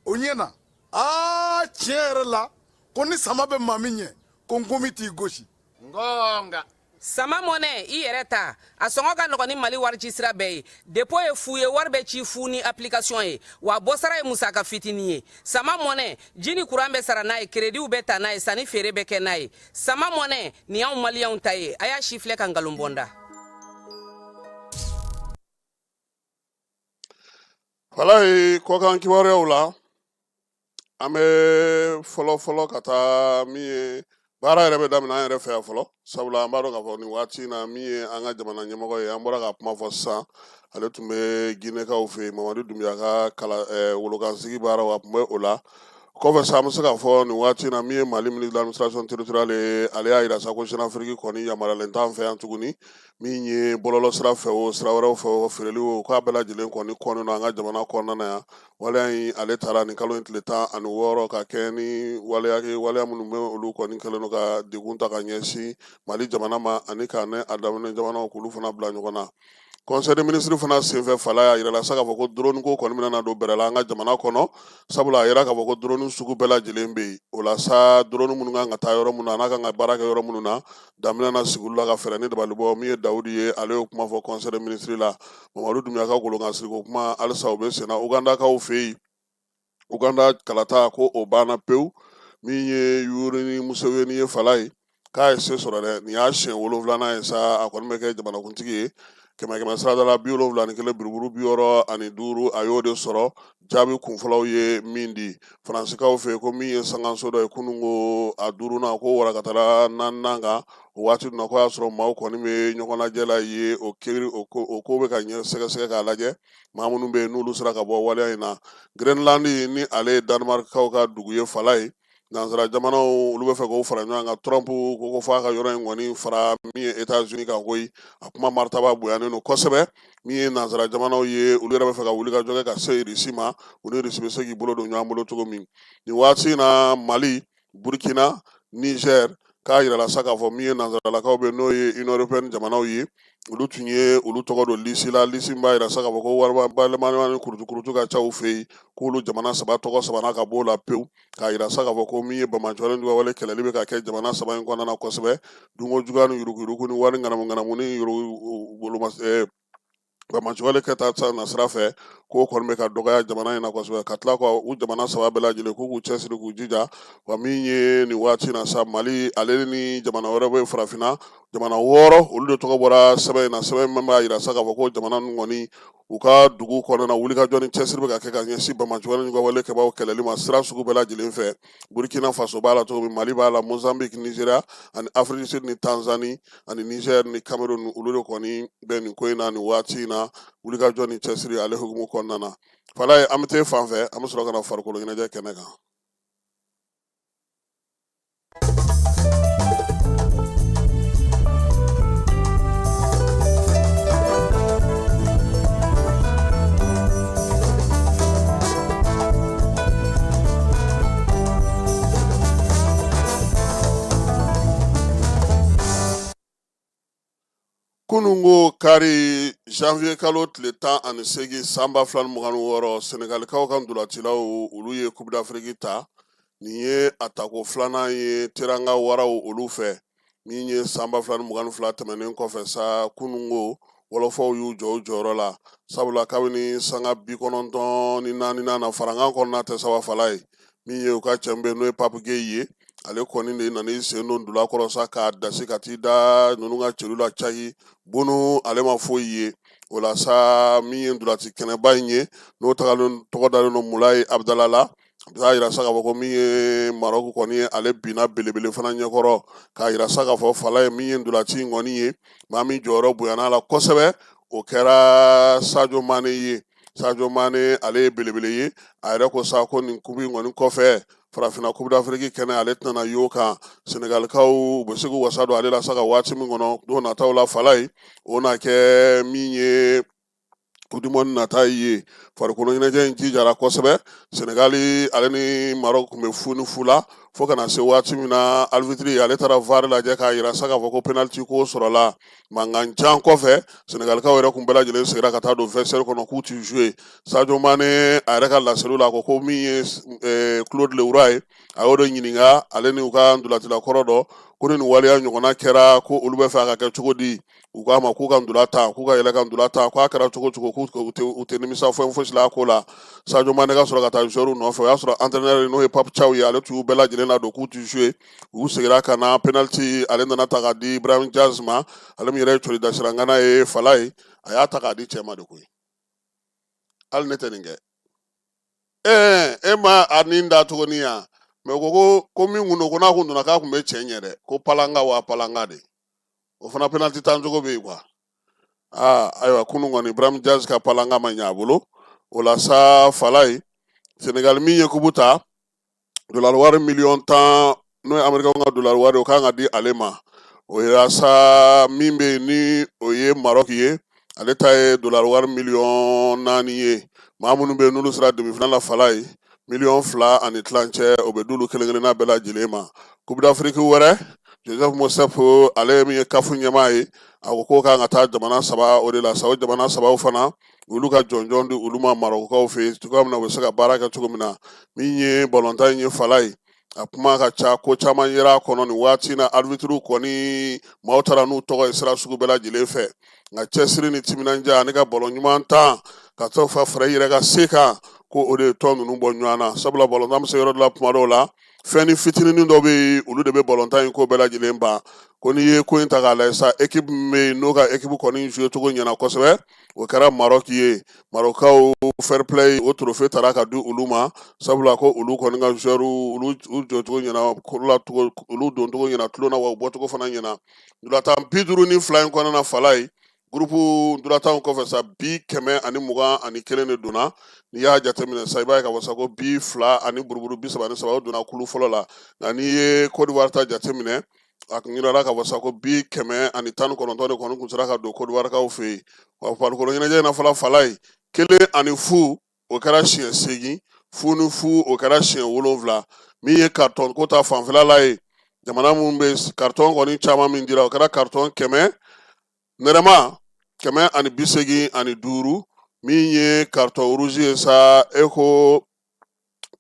I: o ɲɛna tiɲɛ yɛrɛ la ko ni sama bɛ maa min ɲɛ ko n komi t'i gosi.
J: Ngonga.
K: Sama mɔnɛ i yɛrɛ ta a sɔngɔ ka nɔgɔn ni Mali wari ci sira bɛɛ ye dépôt ye fu ye wari bɛ ci fu ni application ye wa bɔ sara ye musaka fitinin ye sama mɔnɛ ji ni courant bɛ sara n'a ye crédit bɛ ta n'a ye sanni feere bɛ kɛ n'a ye sama mɔnɛ nin y'anw maliyɛnw ta ye a y'a si filɛ ka nkalon bɔnda.
A: Falaye kɔkan kibaruyaw la an bɛ fɔlɔ ka taa min ye baara yɛrɛ bɛ daminɛ an yɛrɛ fɛ yan fɔlɔ sabula an b'a dɔn k'a fɔ nin waati in na min ye an ka jamana ɲɛmɔgɔ ye an bɔra ka kuma fɔ sisan ale tun bɛ Ginekaw fɛ yen Mamadu Dunbiya ka wolokansigi baaraw a tun bɛ o la kɔfɛ sa an bɛ se k'a fɔ nin waati in na min ye Mali ministre de l'administration territoriale ye ale y'a jira sa ko Jeune-Afrique kɔni yamaruyalen t'an fɛ yan tuguni min ye bɔlɔlɔ sira fɛ o sira wɛrɛw fɛ o feereli o k'a bɛɛ lajɛlen kɔni kɔnnen don an ka jamana kɔnɔna na yan waleya in ale taara nin kalo in tile 16 ka kɛ ni waleya minnu bɛ olu kɔni kɛlen don ka degun ta ka ɲɛsin Mali jamana ma ani ka ne a daminɛ jamanaw k'olu fana bila ɲɔgɔn na. Conseil des ministres fana senfɛ Fala y'a yira sa k'a fɔ ko drone ko kɔni bɛna don bɛrɛ la an ka jamana kɔnɔ sabula a yira k'a fɔ ko drone sugu bɛɛ lajɛlen bɛ yen o la sa drone minnu kan ka taa yɔrɔ minnu na n'a kan ka baara kɛ yɔrɔ minnu na daminɛ na sigi olu la ka fɛɛrɛ ni dabali bɔ min ye Dawudi ye ale y'o kuma fɔ Conseil des ministres la Mamadu Dunbiya ka golokansigi kuma halisa o bɛ sen na Ugandakaw fɛ yen Uganda kalata ko o banna pewu min ye Yoweri Museveni ye Fala ye k'a ye se sɔrɔ dɛ nin y'a siɲɛ 7nan ye sa a kɔni bɛ kɛ jamanakuntigi ye 171 buruburu 65 a y'o de sɔrɔ jaabi kunfɔlɔw ye min di Faransikaw fɛ ko min ye sankanso dɔ ye kunun ko a 5nan ko warakatala 4nan kan o waati na ko y'a sɔrɔ maaw kɔni bɛ ɲɔgɔn lajɛ la ye o ko bɛ ka ɲɛ sɛgɛsɛgɛ k'a lajɛ maa minnu bɛ yen n'olu sera ka bɔ waleya in na Greenland ni ale ye Danmarkaw ka dugu ye Fala ye nansara jamanaw olu bɛ fɛ k'o fara ɲɔgɔn kan Trump ko f'a ka yɔrɔ in kɔni fara min ye États-Unis kan koyi a kuma martaba bonyanen don kosɛbɛ min ye nansara jamanaw ye olu yɛrɛ bɛ fɛ ka wuli ka jɔ kɛ ka se Irisi ma u ni Irisi bɛ se k'i bolo don ɲɔgɔn bolo cogo min nin waati in na Mali Burkina Niger k'a yirala sa k'a fɔ min ye nansaralakaw bɛ n'o ye Union Européenne jamanaw ye olu tun ye olu tɔgɔ don lisi la lisi b'a yira sa k'a fɔ ko waribalɛmani ni kurutu ka ca u fɛ yen k'olu jamana 3 tɔgɔ sabanan ka b'o la pewu k'a yira sa k'a fɔ ko min ye Bamajɔlen wale kɛlɛli bɛ ka kɛ jamana 3 in kɔnɔna na kosɛbɛ dunko juguya ni yuruguyurugu ni wari ŋanamu ni Bamajɔlen kɛta na sira fɛ k'o kɔni bɛ ka dɔgɔya jamana in na kosɛbɛ ka tila ka u jamana 3 bɛɛ lajɛlen k'u cɛsiri k'u jija wa min ye nin waati in na sa Mali ale ni jamana wɛrɛ bɛ farafinna jamana 6 olu de tɔgɔ bɔra sɛbɛn in na sɛbɛn min b'a yira sa k'a fɔ ko jamana ninnu kɔni u ka dugu kɔnɔna na wulikajɔ ni cɛsiri bɛ ka kɛ ka ɲɛsin Bamajɔlen wale kɛbaaw kɛlɛli ma sira sugu bɛɛ lajɛlen fɛ Burkina Faso b'a la cogo min Mali b'a la Mozambique Nigeria ani Afrique du Sud ni Tanzanie ani Niger ni Cameroun olu de kɔni bɛ nin ko in na nin waati in na wulikajɔ ni cɛsiri ale hukumu kɔnɔna na Fala ye an bɛ taa fan fɛ an bɛ sɔrɔ ka na farikolo ɲɛnajɛ kɛnɛ kan. Kunungo kari janvier kalo tile 18 san 2026 Senegalikaw ka ndolacilaw olu ye Coupe d'Afrique ta nin ye atako filanan ye teranga waraw olu fɛ min ye san 2022 tɛmɛnen kɔfɛ sa kunungo wɔlɔfɔw y'u jɔ u jɔyɔrɔ la sabula kabini sanga 94 na farankan kɔnɔna tɛ saba Fala ye min ye u ka cɛnbɛ n'o ye Pape Gueye ye ale kɔni de nana i sen don dula kɔrɔ sa k'a dasi ka t'i da ninnu ka celu la cayi bunu ale ma foyi ye o la sa min ye ndulati kɛnɛba in ye n'o tɔgɔ dalen don Mulayi Abdala la a bɛ taa yira sa k'a fɔ ko min ye Marɔku kɔni ye ale binna belebele fana ɲɛkɔrɔ k'a yira sa k'a fɔ Fala ye min ye ndulati in kɔni ye maa min jɔyɔrɔ bonyana la kosɛbɛ o kɛra Sadio Mane ye. Sadio Mane ale ye belebele ye a yɛrɛ ko sa ko nin kubu in kɔni kɔfɛ farafina Coupe d'Afrique kɛnɛ ale tɛna y'o kan Senegalikaw u bɛ se k'u wasa don ale la sa ka waati min kɔnɔ don nataw la Fala ye o na kɛ min ye Coupe du Monde nata ye farikolo ɲɛnajɛ in jijara kosɛbɛ Senegali ale ni Maroc tun bɛ fu ni fu la fo kana se waati min na arbitre ale taara VAR lajɛ k'a yira sa k'a fɔ ko penalty ko sɔrɔla mankan jan kɔfɛ Senegalikaw yɛrɛ kun bɛɛ lajɛlen segira ka taa don vestiaire kɔnɔ k'u ti jouer Sadio Mane a yɛrɛ ka laseliw la ko min ye Claude Leroy ye a y'o de ɲininka ale ni u ka ndolatila kɔrɔ dɔ ko ni nin waleya ɲɔgɔnna kɛra ko olu bɛ fɛ a ka kɛ cogo di u k'a ma k'u ka ndola ta k'u ka yɛlɛ ka ndola ta k'a kɛra cogo cogo k'u tɛ nimisa fɛn fosi la a ko la Sadio Mane ka sɔrɔ ka taa joueur nɔfɛ o y'a sɔrɔ entraîneur n'o ye Pape Thiaw ye ale tun y'u bɛɛ lajɛlen ladon k'u ti jouer u segira ka na penalty ale nana ta k'a di Ibrahim Diaz ma ale min yɛrɛ ye cɔri dasirangana ye Fala ye a y'a ta k'a di cɛ ma de koyi hali ne tɛ nin kɛ e ma a nin da tuguni yan mɛ ko min kun don ko n'a kun donna k'a kun bɛ cɛ ɲɛ dɛ ko palanga wa palanga de o fana penalty tan cogo bɛ yen kuwa ayiwa kunun kɔni Ibrahim Diaz ka palanga ma ɲɛ a bolo o la sa Fala ye Senegal min ye kubu ta dolari wari $10,000,000 n'o ye Amerikɛnw ka dolari wari o kan ka di ale ma o ye sa min bɛ yen ni o ye Maroc ye ale ta ye dolari wari $4,000,000 ye maa minnu bɛ yen n'olu sera demi-finale la Fala ye $2,000,000 ani tilancɛ o bɛ d'olu kelen kelenna bɛɛ lajɛlen ma Coupe d'Afrique wɛrɛ Joseph Mosef ale min ye CAF ɲɛmaa ye a ko k'o kan ka taa jamana 3 o de la sa o jamana 3 fana olu ka jɔnjɔn di olu ma Marɔkukaw fɛ yen cogoya min na u bɛ se ka baara kɛ cogo min na min ye balontan in ye Fala ye a kuma ka ca ko caman yera a kɔnɔ nin waati in na arbitre kɔni maaw taara n'u tɔgɔ ye sira sugu bɛɛ lajɛlen fɛ nka cɛsiri ni timinandiya ani ka bɔlɔn ɲuman tan ka to fara i yɛrɛ ka se kan ko o de ye tɔn ninnu bɔ ɲɔgɔn na sabula balontan bɛ se yɔrɔ dɔ la tuma dɔw la fɛn ni fitininin dɔ bɛ yen olu de bɛ balontan in ko bɛɛ lajɛlen ban ko n'i ye ko in ta k'a lajɛ sa équipe min bɛ yen n'o ka équipe kɔni joué cogo ɲɛna kosɛbɛ o kɛra Maroc ye Marocaw fair play o trophée taara ka di olu ma sabula ko olu kɔni ka joueur olu jɔcogo ɲɛna olu doncogo ɲɛna tulonna wa u bɔcogo fana ɲɛna ndolantan 52 in kɔnɔna na Fala ye groupe ndolantanw kɔfɛ sa 121 de donna n'i y'a jateminɛ sa i b'a ye k'a fɔ sa ko 2 ani buruburu 33 o donna kulu fɔlɔ la nka n'i ye Côte d'Ivoire ta jateminɛ a kun yirala k'a fɔ sa ko 119 de kɔni kun sera ka don Côte d'Ivoirekaw fɛ yen wa farikolo ɲɛnajɛ in na fɔlɔ Fala ye 1 ani fu o kɛra siɲɛ 8 fu ni fu o kɛra siɲɛ 7 min ye carton ko ta fanfɛla la ye jamana minnu bɛ carton kɔni caman min dira o kɛra carton 100 nɛrɛma 185 min ye carton rouge ye sa ko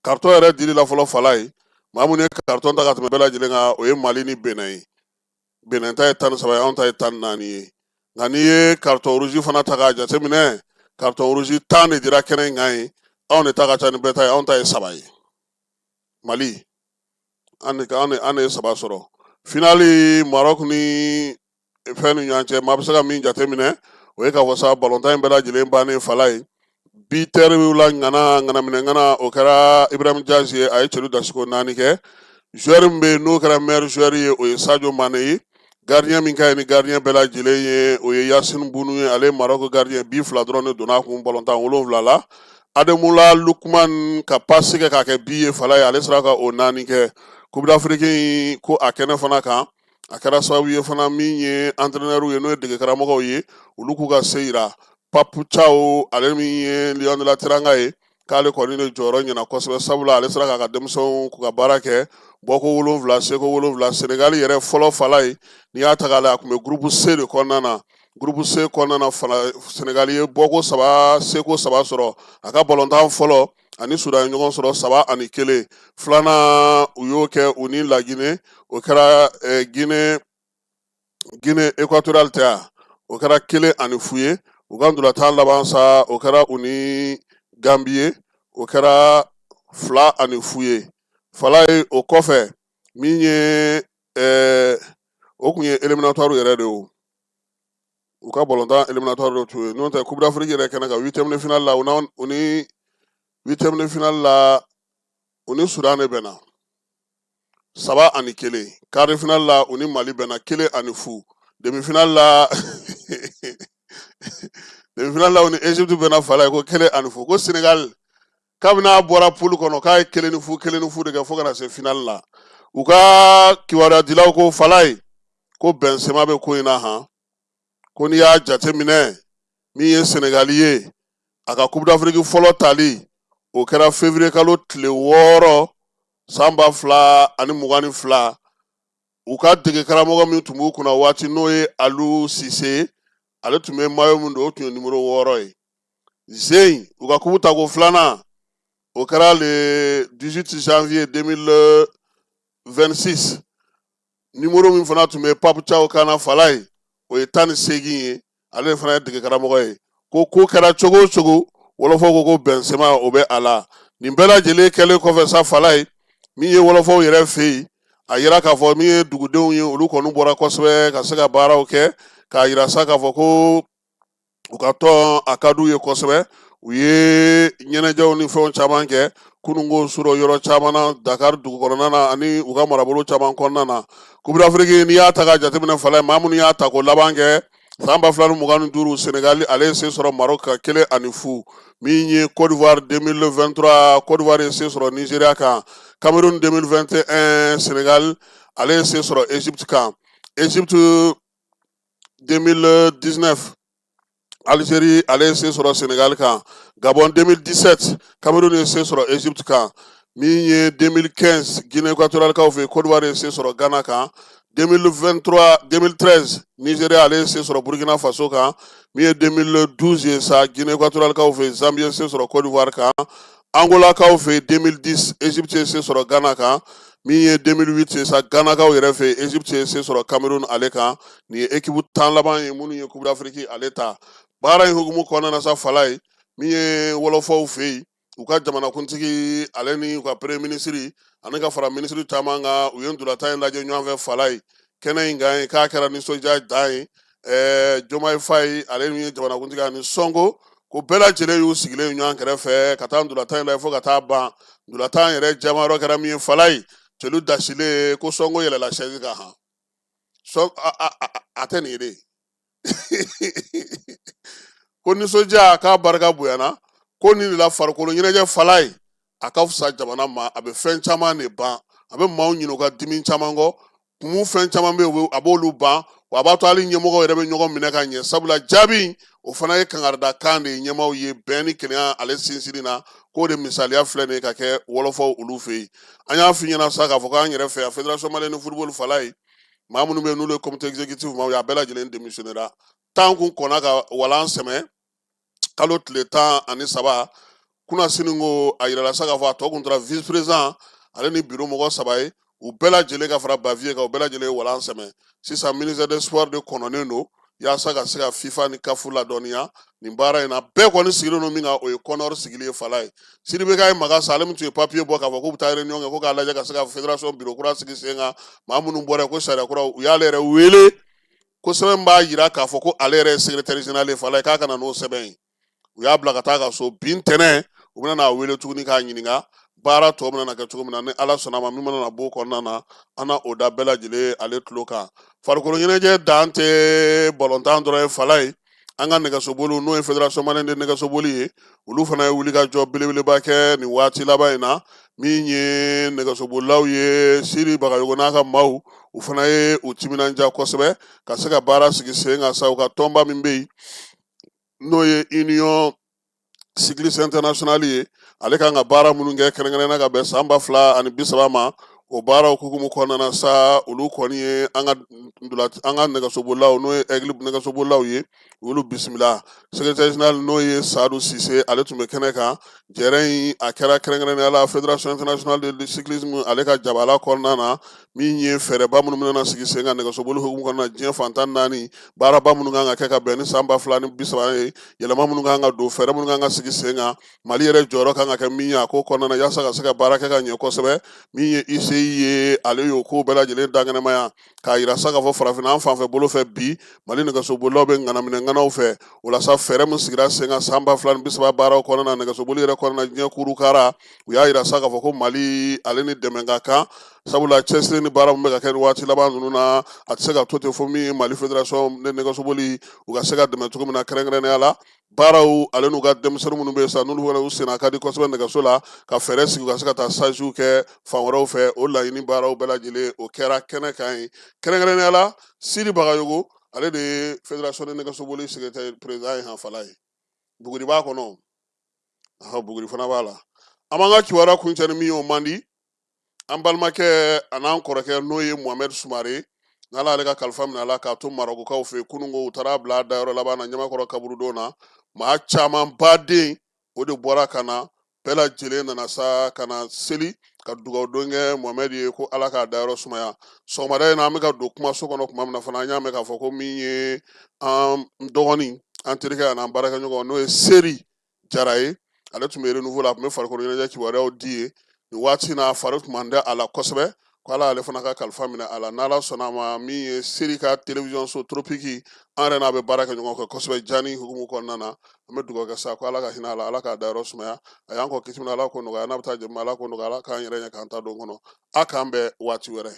A: carton yɛrɛ dili la fɔlɔ Fala ye maa minnu ye carton ta ka tɛmɛ bɛɛ lajɛlen kan o ye Mali ni Benin ye Benin ta ye 13 ye anw ta ye 14 ye nka n'i ye carton rouge fana ta k'a jateminɛ carton rouge 10 de dira kɛnɛ in kan ye anw de ta ka ca ni bɛɛ ta ye anw ta ye 3 ye Mali an de ye 3 sɔrɔ finali Maroc ni fɛn ni ɲɔgɔn cɛ maa bɛ se ka min jateminɛ o ye k'a fɔ sa balontan in bɛɛ lajɛlen bannen Fala ye bi termiw la ŋanaminɛŋana o kɛra Ibrahim Diaz ye a ye celu dasiko 4 kɛ joueur min bɛ yen n'o kɛra meilleur joueur ye o ye Sadio Mane ye gardien min ka ɲi ni gardien bɛɛ lajɛlen ye o ye Yacine Bounou ye ale ye Maroc gardien 2 dɔrɔn de donna a kun balontan 7 la Ademola Lookman ka passe kɛ k'a kɛ 2 ye Fala ye ale sera ka o 4 kɛ Coupe d'Afrique ko a kɛnɛ fana kan a kɛra sababu ye fana min ye entraîneur ye n'o ye dege karamɔgɔw ye olu k'u ka se yira Pape Thiaw ale min ye Lion de la Teranga ye k'ale kɔni de jɔyɔrɔ ɲɛna kosɛbɛ sabula ale sera k'a ka denmisɛnw k'u ka baara kɛ bɔko 7 seko 7 Senegal yɛrɛ fɔlɔ Fala ye n'i y'a ta k'a lajɛ a tun bɛ groupe C de kɔnɔna na groupe C kɔnɔna na Senegal ye bɔko 3 seko 3 sɔrɔ a ka balontan fɔlɔ ani Sudan ye ɲɔgɔn sɔrɔ 3-2 filanan u y'o kɛ u ni La Guinée o kɛra Guinée équatoriale tɛ yan o kɛra 1-0 ye u ka ndolantan laban sa o kɛra u ni Gambie o kɛra 2-0 ye Fala ye o kɔfɛ min ye o kun ye éliminatoire yɛrɛ de o u ka ballontan éliminatoire de tun ye n'o tɛ coupe d'Afrique yɛrɛ kɛnɛ kan 8e de finale la u ni 8e de finale la u ni Sudan de bɛnna 3-1 quart de finale la u ni Mali bɛnna 1-0 demi-finale la demi-finale la u ni Égypte bɛnna fala ye ko 1-0 ko Sénégal kabini a bɔra poule kɔnɔ k'a ye 1-0 de kɛ fo ka na se finale la u ka kibaruya dilaw ko fala ye ko Benzema bɛ ko in na han ko n'i y'a jateminɛ min ye Sénégali ye a ka coupe d'Afrique fɔlɔ tali o kɛra février kalo tile 6 san 2022 u ka dege karamɔgɔ min tun b'u kunna waati n'o ye Aliou Cissé ale tun bɛ maillot min don o tun ye numéro 6 ye Zeyn u ka coupe tako filanan o kɛra le 18 janvier 2026 numéro min fana tun bɛ Pape Thiaw Kana fala ye o ye 18 ye ale de fana ye dege karamɔgɔ ye ko kɛra cogo o cogo wɔlɔfɔw ko Benzema o bɛ a la nin bɛɛ lajɛlen kɛlen kɔfɛ sa fala ye min ye wɔlɔfɔw yɛrɛ fɛ yen a yira k'a fɔ min ye dugudenw ye olu kɔni bɔra kosɛbɛ ka se ka baaraw kɛ k'a yira sa k'a fɔ ko u ka tɔn a ka d'u ye kosɛbɛ u ye ɲɛnajɛw ni fɛnw caman kɛ kunungo sɔrɔ yɔrɔ caman na Dakar dugu kɔnɔna na ani u ka marabolo caman kɔnɔna na coupe d'Afrique n'i y'a ta ka jateminɛ fala ye maa minnu y'a ta ko laban kɛ san 2025 Sénégal ale ye se sɔrɔ Maroc ka 1-0 min ye Côte d'Ivoire 2023 Côte d'Ivoire ye se sɔrɔ Nigeria kan Cameroun 2021 Sénégal ale ye se sɔrɔ Égypte kan Égypte 2019 Algérie ale ye se sɔrɔ Sénégal kan Gabon 2017 Cameroun ye se sɔrɔ Égypte kan min ye 2015 Guinée équatoriale kaw fɛ Côte d'Ivoire ye se sɔrɔ Ghana kan 2013 Nigeria ale ye se sɔrɔ Burkina Faso kan min ye 2012 ye sa Guinée équatoriale kaw fɛ Zambie ye se sɔrɔ Côte d'Ivoire kan Angola kaw fɛ 2010 Égypte ye se sɔrɔ Ghana kan min ye 2008 ye sa Ghana kaw yɛrɛ fɛ Égypte ye se sɔrɔ Cameroun ale kan nin ye équipe 10 laban ye minnu ye coupe d'Afrique ale ta baara in hukumu kɔnɔna na sa fala ye min ye wɔlɔfɔw fɛ yen u ka jamanakuntigi ale ni u ka premier ministre ani ka fara ministre caman kan u ye ndolantan in lajɛ ɲɔgɔn fɛ fala ye kɛnɛ in kan ye k'a kɛra nisɔndiya dan ye Diomaye Faye ale min ye jamanakuntigi ani Sonko ko bɛɛ lajɛlen y'u sigilen ɲɔgɔn kɛrɛfɛ ka taa ndolantan in lajɛ fo ka taa ban ndolantan yɛrɛ jama yɔrɔ kɛra min ye fala ye cɛlu dasilen ko Sonko yɛlɛla chaise kan han a tɛ nin ye de ko nisɔndiya k'a barika bonyana ko nin de la farikolo ɲɛnajɛ fala ye a ka fisa jamana ma a bɛ fɛn caman de ban a bɛ maaw ɲinɛ u ka dimi caman kɔ kumu fɛn caman bɛ yen a b'olu ban wa a b'a to hali ɲɛmɔgɔw yɛrɛ bɛ ɲɔgɔn minɛ ka ɲɛ sabula jaabi o fana ye kangarida kan de ye ɲɛmaaw ye bɛn ni kelenya ale sinsinni na k'o de misaliya filɛ nin ye ka kɛ wɔlɔfɔw olu fɛ yen an y'a f'i ɲɛna sa k'a fɔ k'an yɛrɛ fɛ yan fédération malienne de football fala ye maa minnu bɛ yen n'olu ye comité exécutif ma o y'a bɛɛ lajɛlen démissionnera tan kun kɔnna ka walan sɛmɛ kalo tile 13 kuna siningo a yirala sa k'a fɔ a tɔ kun tora vice président ale ni bureau mɔgɔ 3 ye u bɛɛ lajɛlen ka fara bavier kan u bɛɛ lajɛlen ye walan sɛmɛ sisan ministère des sports de kɔnɔnen don yaasa ka se ka FIFA ni CAF ladɔnniya nin baara in na bɛɛ kɔni sigilen don min kan o ye Kɔnɔr sigili ye fala ye Sidibe Kaye Maga sa ale min tun ye papier bɔ k'a fɔ k'u bɛ taa réunion kɛ ko k'a lajɛ ka se ka fédération bureau kura sigi sen kan maa minnu bɔra ko sariya kura u y'ale yɛrɛ wele ko sɛbɛn b'a yira k'a fɔ ko ale yɛrɛ ye secrétaire général ye fala ye k'a kana n'o sɛbɛn ye u y'a bila ka taa ka so bin tɛnɛ u bɛna n'a wele tuguni k'a ɲininka baara tɔ bɛna na kɛ cogo min na ni ala sɔnna ma min mana na bɔ o kɔnɔna na an na o da bɛɛ lajɛlen ale tulo kan farikolo ɲɛnajɛ dan tɛ balontan dɔrɔn ye fala ye an ka nɛgɛsoboliw n'o ye fédération malienne de nɛgɛsoboli ye olu fana ye wulikajɔ belebeleba kɛ nin waati laban in na min ye nɛgɛsobolilaw ye Siri Bagayogo n'a ka maaw u fana ye u timinanja kosɛbɛ ka se ka baara sigi sen kan sa u ka tɔnba min bɛ yen n'o ye Union Cycliste International ye ale kan ka baara minnu kɛ kɛrɛnkɛrɛnnenya ka bɛn san 2030 ma o baaraw hukumu kɔnɔna na sa olu kɔni ye an ka nɛgɛsobolilaw n'o ye Aigle nɛgɛsobolilaw ye olu bisimila secrétaire général n'o ye Sadou Cissé ale tun bɛ kɛnɛ kan jɛrɛn in a kɛra kɛrɛnkɛrɛnnenya la fédération internationale de cyclisme ale ka jabala kɔnɔna na min ye fɛɛrɛba minnu bɛna sigi sen kan nɛgɛsoboli hukumu kɔnɔna na diɲɛ fantan 4 baaraba minnu kan ka kɛ ka bɛn ni san 2030 ye yɛlɛma minnu kan ka don fɛɛrɛ minnu kan ka sigi sen kan Mali yɛrɛ jɔyɔrɔ kan ka kɛ min ye a ko kɔnɔna na yaasa ka se ka baara kɛ ka ɲɛ kosɛbɛ min ye IC ye ale y'o ko bɛɛ lajɛlen dangɛnɛmaya k'a yira sa k'a fɔ farafinna an fanfɛ bolo fɛ bi Mali nɛgɛsobolilaw bɛ ŋanaminɛŋanaw fɛ walasa fɛɛrɛ min sigira sen kan san 2030 baaraw kɔnɔna na nɛgɛsoboli yɛrɛ kɔnɔna diɲɛ kurukara u y'a yira sa k'a fɔ ko Mali ale ni dɛmɛ ka kan sabula cɛsiri ni baara min bɛ ka kɛ ni waati laban ninnu na a tɛ se ka to ten fo min Mali fédération de nɛgɛsoboli u ka se ka dɛmɛ cogo min na kɛrɛnkɛrɛnnenya la baaraw ale n'u ka denmisɛnnin minnu bɛ yen sa n'olu fana u senna ka di kosɛbɛ nɛgɛso la ka fɛɛrɛ sigi u ka se ka taa sajiw kɛ fan wɛrɛw fɛ o laɲini baaraw bɛɛ lajɛlen o kɛra kɛnɛ kan ye kɛrɛnkɛrɛnnenya la Sidi Bagayogo ale de ye fédération de nɛgɛsoboli secrétaire président ye hanfala ye Buguri b'a kɔnɔ Buguri fana b'a la an b'an ka kibaruya kuncɛ ni min ye o man di an balimakɛ a n'an kɔrɔkɛ n'o ye Mohamed Sumare n'ala ale ka kalifa minɛ a la k'a to Marokokaw fɛ kunungo u taara bila dayɔrɔ laban na Ɲamakɔrɔ kaburudon na maa caman baden o de bɔra ka na bɛɛ lajɛlen nana sa ka na seli ka dugawu don kɛ Mohamed ye ko ala k'a dayɔrɔ sumaya sɔgɔmada in na an bɛ ka don kumaso kɔnɔ tuma min na fana an y'a mɛn k'a fɔ ko min ye an dɔgɔnin an terikɛ an'an baarakɛɲɔgɔn n'o ye Seri Jara ye ale tun bɛ renouveau la a tun bɛ farikolo ɲɛnajɛ kibaruyaw di ye nin waati in na a fari tun man da a la kosɛbɛ ko ala ale fana ka kalifa minɛ a la n'ala sɔnna a ma min ye Seri ka télévision so Tropique an yɛrɛ n'a bɛ baara kɛ ɲɔgɔn fɛ kosɛbɛ jani hukumu kɔnɔna na an bɛ dugawu kɛ sa ko ala ka hinɛ a la ala k'a dayɔrɔ sumaya a y'an kɔ kisi min na ala k'o nɔgɔya n'a bɛ taa jɛmu ala k'o nɔgɔya ala k'an yɛrɛ ɲɛ k'an ta don kɔnɔ a k'an bɛn waati wɛrɛ.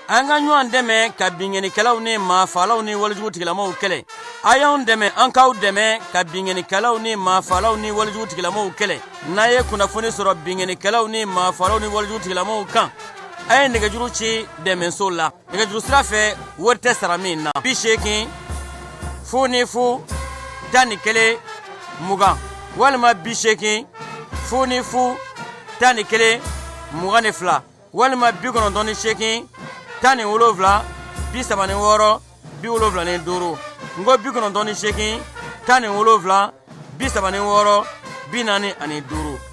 L: an ka ɲɔgɔn dɛmɛ ka binŋɛnikɛlaw ni maafalaw ni walijugu tigilamaw kɛlɛ a y'anw dɛmɛ an k'aw dɛmɛ ka binŋɛnikɛlaw ni maafalaw ni walijugu tigilamaw kɛlɛ n'a ye kunnafoni sɔrɔ binŋɛnikɛlaw ni maafalaw ni walijugu tigilamaw kan a ye nɛgɛjuru ci dɛmɛso la nɛgɛjuru sira fɛ wari tɛ sara min na 80 00 11 20 walima 80 00 11 22 walima 98 17 36 75 ngo 98 17 36 45